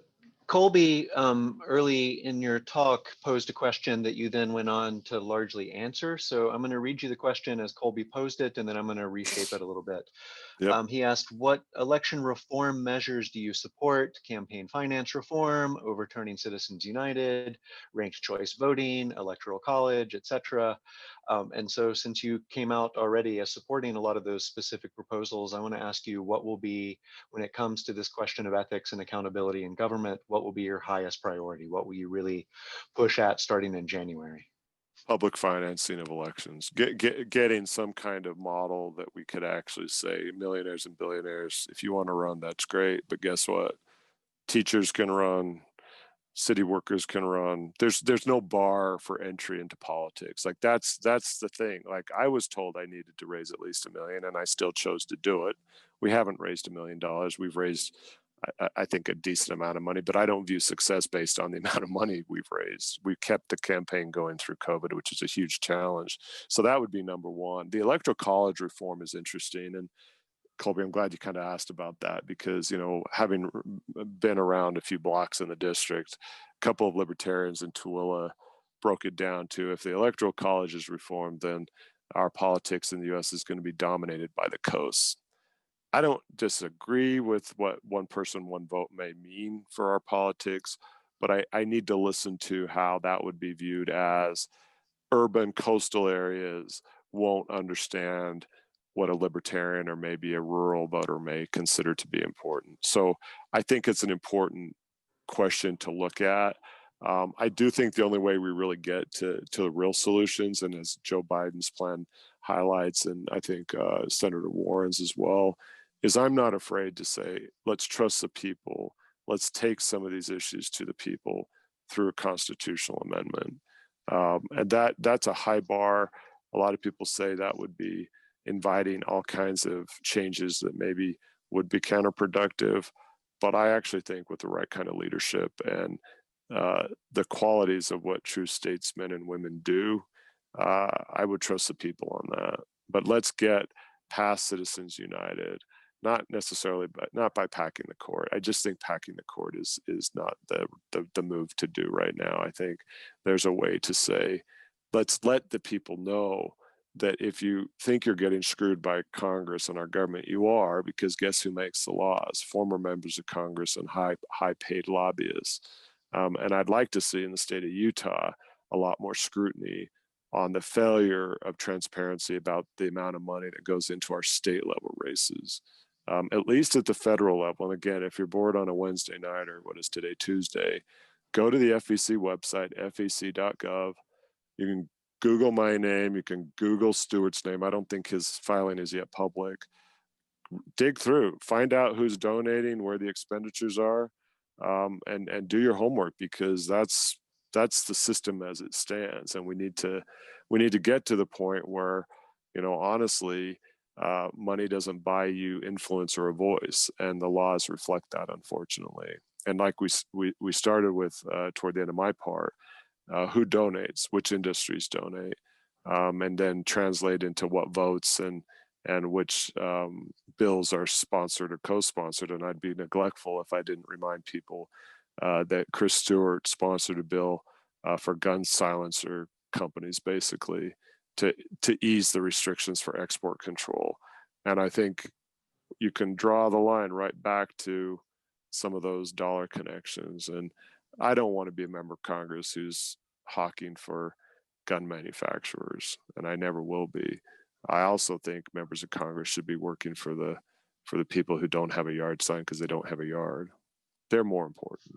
Colby, early in your talk, posed a question that you then went on to largely answer. So I'm going to read you the question as Colby posed it, and then I'm going to reshape it a little bit. Yep. He asked, what election reform measures do you support? Campaign finance reform, overturning Citizens United, ranked choice voting, electoral college, etc. And so since you came out already as supporting a lot of those specific proposals, I want to ask you what will be, when it comes to this question of ethics and accountability in government, what will be your highest priority? What will you really push at starting in January? Public financing of elections, getting some kind of model that we could actually say millionaires and billionaires, if you want to run, that's great. But guess what? Teachers can run, city workers can run. There's no bar for entry into politics. Like that's the thing. Like I was told I needed to raise at least $1 million, and I still chose to do it. We haven't raised $1 million. We've raised, I think, a decent amount of money, but I don't view success based on the amount of money we've raised. We kept the campaign going through COVID, which is a huge challenge. So that would be number one. The electoral college reform is interesting. And Colby, I'm glad you kind of asked about that because, you know, having been around a few blocks in the district, a couple of libertarians in Tooele broke it down to, if the electoral college is reformed, then our politics in the US is going to be dominated by the coasts. I don't disagree with what one person, one vote may mean for our politics, but I need to listen to how that would be viewed as urban coastal areas won't understand what a libertarian or maybe a rural voter may consider to be important. So I think it's an important question to look at. I do think the only way we really get to the real solutions, and as Joe Biden's plan highlights, and I think Senator Warren's as well, is I'm not afraid to say, let's trust the people. Let's take some of these issues to the people through a constitutional amendment. And that's a high bar. A lot of people say that would be inviting all kinds of changes that maybe would be counterproductive. But I actually think with the right kind of leadership and the qualities of what true statesmen and women do, I would trust the people on that. But let's get past Citizens United, not necessarily, but not by packing the court. I just think packing the court is not the move to do right now. I think there's a way to say, let's let the people know that if you think you're getting screwed by Congress and our government, you are, because guess who makes the laws? Former members of Congress and high paid lobbyists. And I'd like to see in the state of Utah a lot more scrutiny on the failure of transparency about the amount of money that goes into our state level races, at least at the federal level. And again, if you're bored on a Wednesday night, or what is today, Tuesday, go to the FEC website, fec.gov. You can Google my name. You can Google Stewart's name. I don't think his filing is yet public. Dig through, find out who's donating, where the expenditures are, and do your homework, because that's the system as it stands. And we need to get to the point where, you know, honestly, money doesn't buy you influence or a voice, and the laws reflect that, unfortunately. And like we started with toward the end of my part, who donates, which industries donate, and then translate into what votes and which bills are sponsored or co-sponsored. And I'd be neglectful if I didn't remind people that Chris Stewart sponsored a bill for gun silencer companies, basically to ease the restrictions for export control. And I think you can draw the line right back to some of those dollar connections. And I don't want to be a member of Congress who's hawking for gun manufacturers, and I never will be. I also think members of Congress should be working for the people who don't have a yard sign because they don't have a yard. They're more important.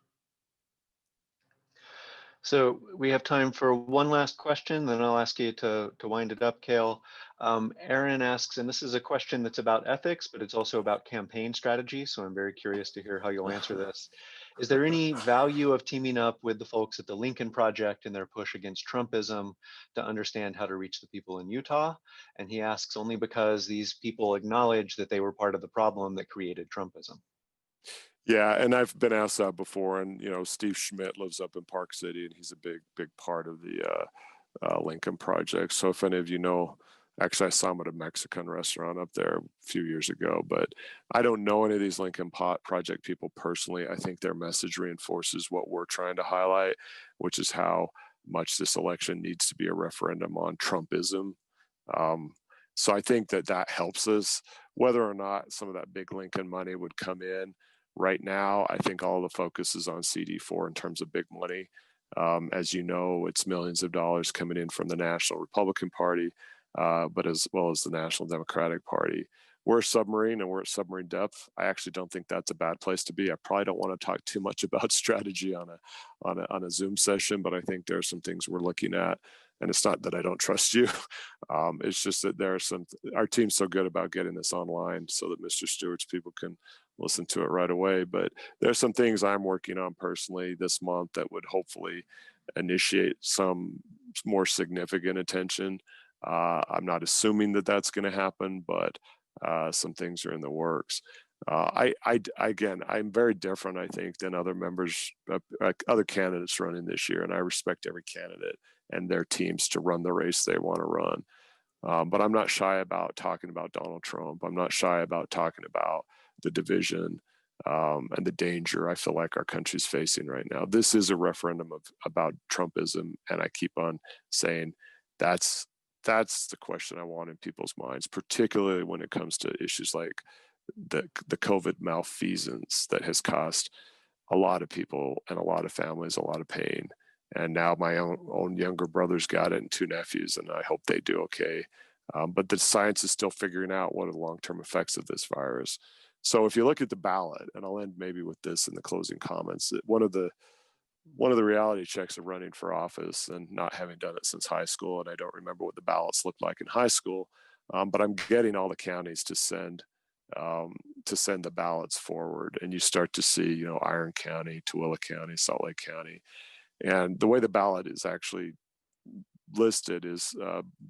So we have time for one last question, then I'll ask you to wind it up, Kael. Aaron asks, and this is a question that's about ethics, but it's also about campaign strategy, so I'm very curious to hear how you'll answer this. Is there any value of teaming up with the folks at the Lincoln Project in their push against Trumpism to understand how to reach the people in Utah? And he asks only because these people acknowledge that they were part of the problem that created Trumpism. Yeah, and I've been asked that before, and Steve Schmidt lives up in Park City, and he's a big part of the Lincoln Project. So if any of you know, actually I saw him at a Mexican restaurant up there a few years ago, but I don't know any of these Lincoln Project people personally. I think their message reinforces what we're trying to highlight, which is how much this election needs to be a referendum on Trumpism. So I think that helps us. Whether or not some of that big Lincoln money would come in, right now, I think all the focus is on CD4 in terms of big money. As you know, it's millions of dollars coming in from the National Republican Party, but as well as the National Democratic Party. We're a submarine and we're at submarine depth. I actually don't think that's a bad place to be. I probably don't want to talk too much about strategy on a Zoom session, but I think there are some things we're looking at. And it's not that I don't trust you. It's just that our team's so good about getting this online so that Mr. Stewart's people can listen to it right away. But there's some things I'm working on personally this month that would hopefully initiate some more significant attention. I'm not assuming that that's going to happen, but some things are in the works. Again, I'm very different, I think, than other members, other candidates running this year, and I respect every candidate and their teams to run the race they want to run. But I'm not shy about talking about Donald Trump. I'm not shy about talking about the division and the danger I feel like our country's facing right now. This is a referendum about Trumpism, and I keep on saying that's the question I want in people's minds, particularly when it comes to issues like the COVID malfeasance that has cost a lot of people and a lot of families a lot of pain. And now my own younger brother's got it and 2 nephews, and I hope they do okay. But the science is still figuring out what are the long-term effects of this virus. So if you look at the ballot, and I'll end maybe with this in the closing comments, one of the reality checks of running for office and not having done it since high school, and I don't remember what the ballots looked like in high school, but I'm getting all the counties to send the ballots forward, and you start to see, Iron County, Tooele County, Salt Lake County. And the way the ballot is actually listed is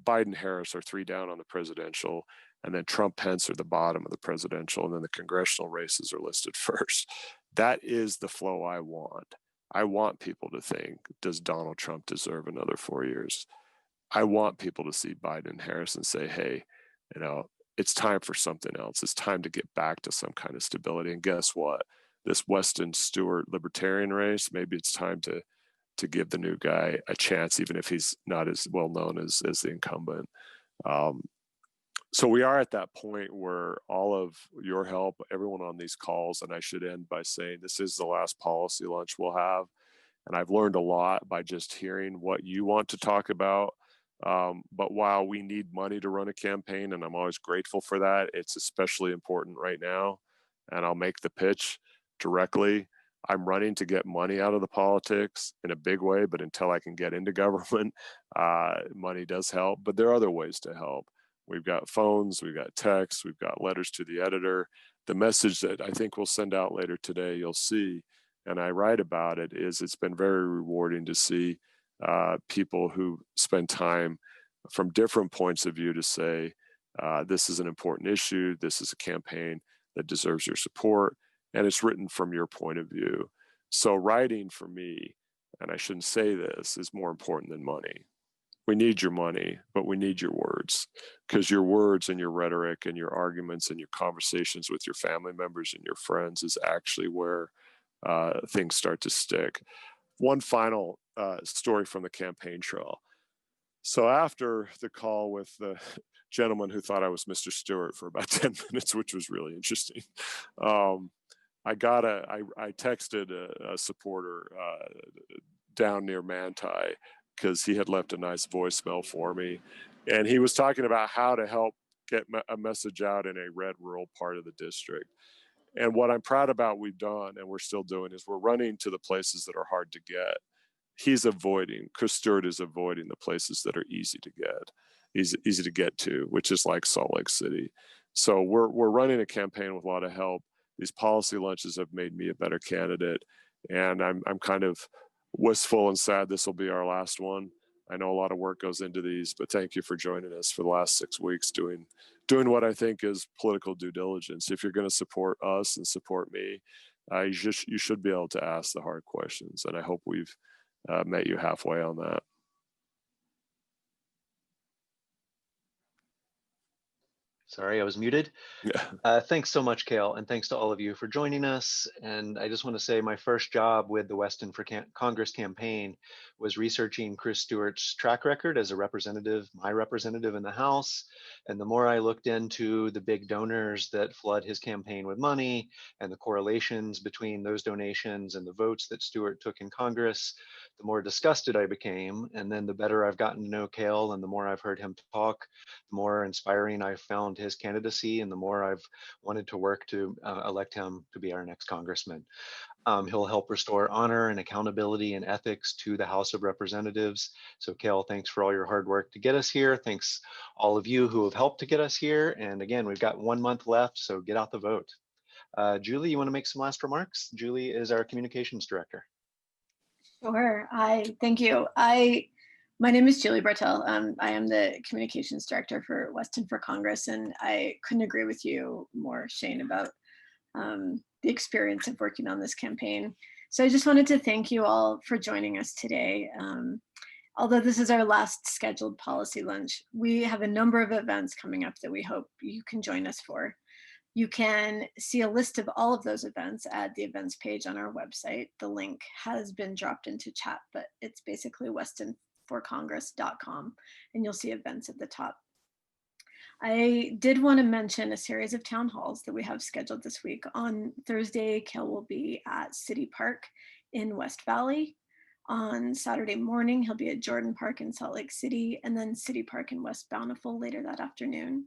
Biden, Harris are 3 down on the presidential, and then Trump, Pence are the bottom of the presidential, and then the congressional races are listed first. That is the flow I want. I want people to think, does Donald Trump deserve another 4 years? I want people to see Biden and Harris and say, hey, it's time for something else. It's time to get back to some kind of stability. And guess what? This Weston Stewart libertarian race, maybe it's time to give the new guy a chance, even if he's not as well known as the incumbent. So we are at that point where all of your help, everyone on these calls, and I should end by saying this is the last policy lunch we'll have. And I've learned a lot by just hearing what you want to talk about. But while we need money to run a campaign, and I'm always grateful for that, it's especially important right now. And I'll make the pitch directly. I'm running to get money out of the politics in a big way, but until I can get into government, money does help. But there are other ways to help. We've got phones, we've got texts, we've got letters to the editor. The message that I think we'll send out later today, you'll see, and I write about it, is it's been very rewarding to see people who spend time from different points of view to say, this is an important issue, this is a campaign that deserves your support, and it's written from your point of view. So writing for me, and I shouldn't say this, is more important than money. We need your money, but we need your words, because your words and your rhetoric and your arguments and your conversations with your family members and your friends is actually where things start to stick. One final story from the campaign trail. So after the call with the gentleman who thought I was Mr. Stewart for about 10 minutes, which was really interesting, I texted a supporter down near Manti, because he had left a nice voicemail for me. And he was talking about how to help get a message out in a red rural part of the district. And what I'm proud about we've done, and we're still doing, is we're running to the places that are hard to get. Chris Stewart is avoiding the places that are easy to get to, which is like Salt Lake City. So we're running a campaign with a lot of help. These policy lunches have made me a better candidate. And I'm kind of wistful and sad this will be our last one. I know a lot of work goes into these, but thank you for joining us for the last 6 weeks doing what I think is political due diligence. If you're going to support us and support me, you should be able to ask the hard questions. And I hope we've met you halfway on that. Sorry, I was muted. Yeah. Thanks so much, Kael, and thanks to all of you for joining us. And I just want to say my first job with the Weston for Congress campaign was researching Chris Stewart's track record as a representative, my representative in the House. And the more I looked into the big donors that flood his campaign with money and the correlations between those donations and the votes that Stewart took in Congress, the more disgusted I became. And then the better I've gotten to know Kael and the more I've heard him talk, the more inspiring I found his candidacy and the more I've wanted to work to elect him to be our next congressman. He'll help restore honor and accountability and ethics to the House of Representatives. So Kael, thanks for all your hard work to get us here. Thanks all of you who have helped to get us here. And again, we've got 1 month left, so get out the vote. Julie, you want to make some last remarks? Julie is our communications director. Sure. Thank you. My name is Julie Bartel. I am the communications director for Weston for Congress, and I couldn't agree with you more, Shane, about the experience of working on this campaign. So I just wanted to thank you all for joining us today. Although this is our last scheduled policy lunch, we have a number of events coming up that we hope you can join us for. You can see a list of all of those events at the events page on our website. The link has been dropped into chat, but it's basically westonforcongress.com, and you'll see events at the top. I did want to mention a series of town halls that we have scheduled this week. On Thursday, Kael will be at City Park in West Valley. On Saturday morning, he'll be at Jordan Park in Salt Lake City, and then City Park in West Bountiful later that afternoon.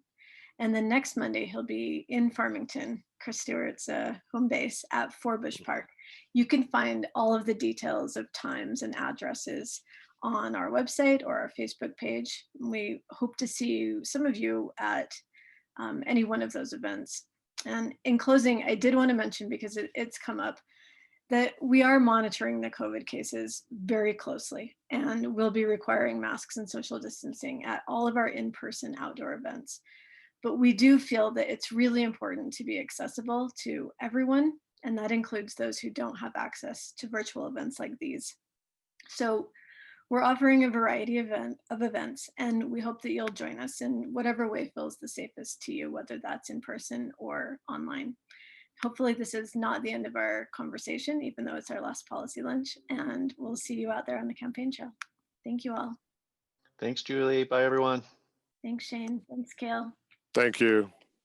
And then next Monday, he'll be in Farmington, Chris Stewart's home base, at Forbush Park. You can find all of the details of times and addresses on our website or our Facebook page. We hope to see some of you at any one of those events. And in closing, I did want to mention, because it's come up, that we are monitoring the COVID cases very closely, and we'll be requiring masks and social distancing at all of our in-person outdoor events. But we do feel that it's really important to be accessible to everyone, and that includes those who don't have access to virtual events like these. So we're offering a variety of events, and we hope that you'll join us in whatever way feels the safest to you, whether that's in person or online. Hopefully this is not the end of our conversation, even though it's our last policy lunch, and we'll see you out there on the campaign trail. Thank you all. Thanks, Julie. Bye, everyone. Thanks, Shane. Thanks, Kael. Thank you.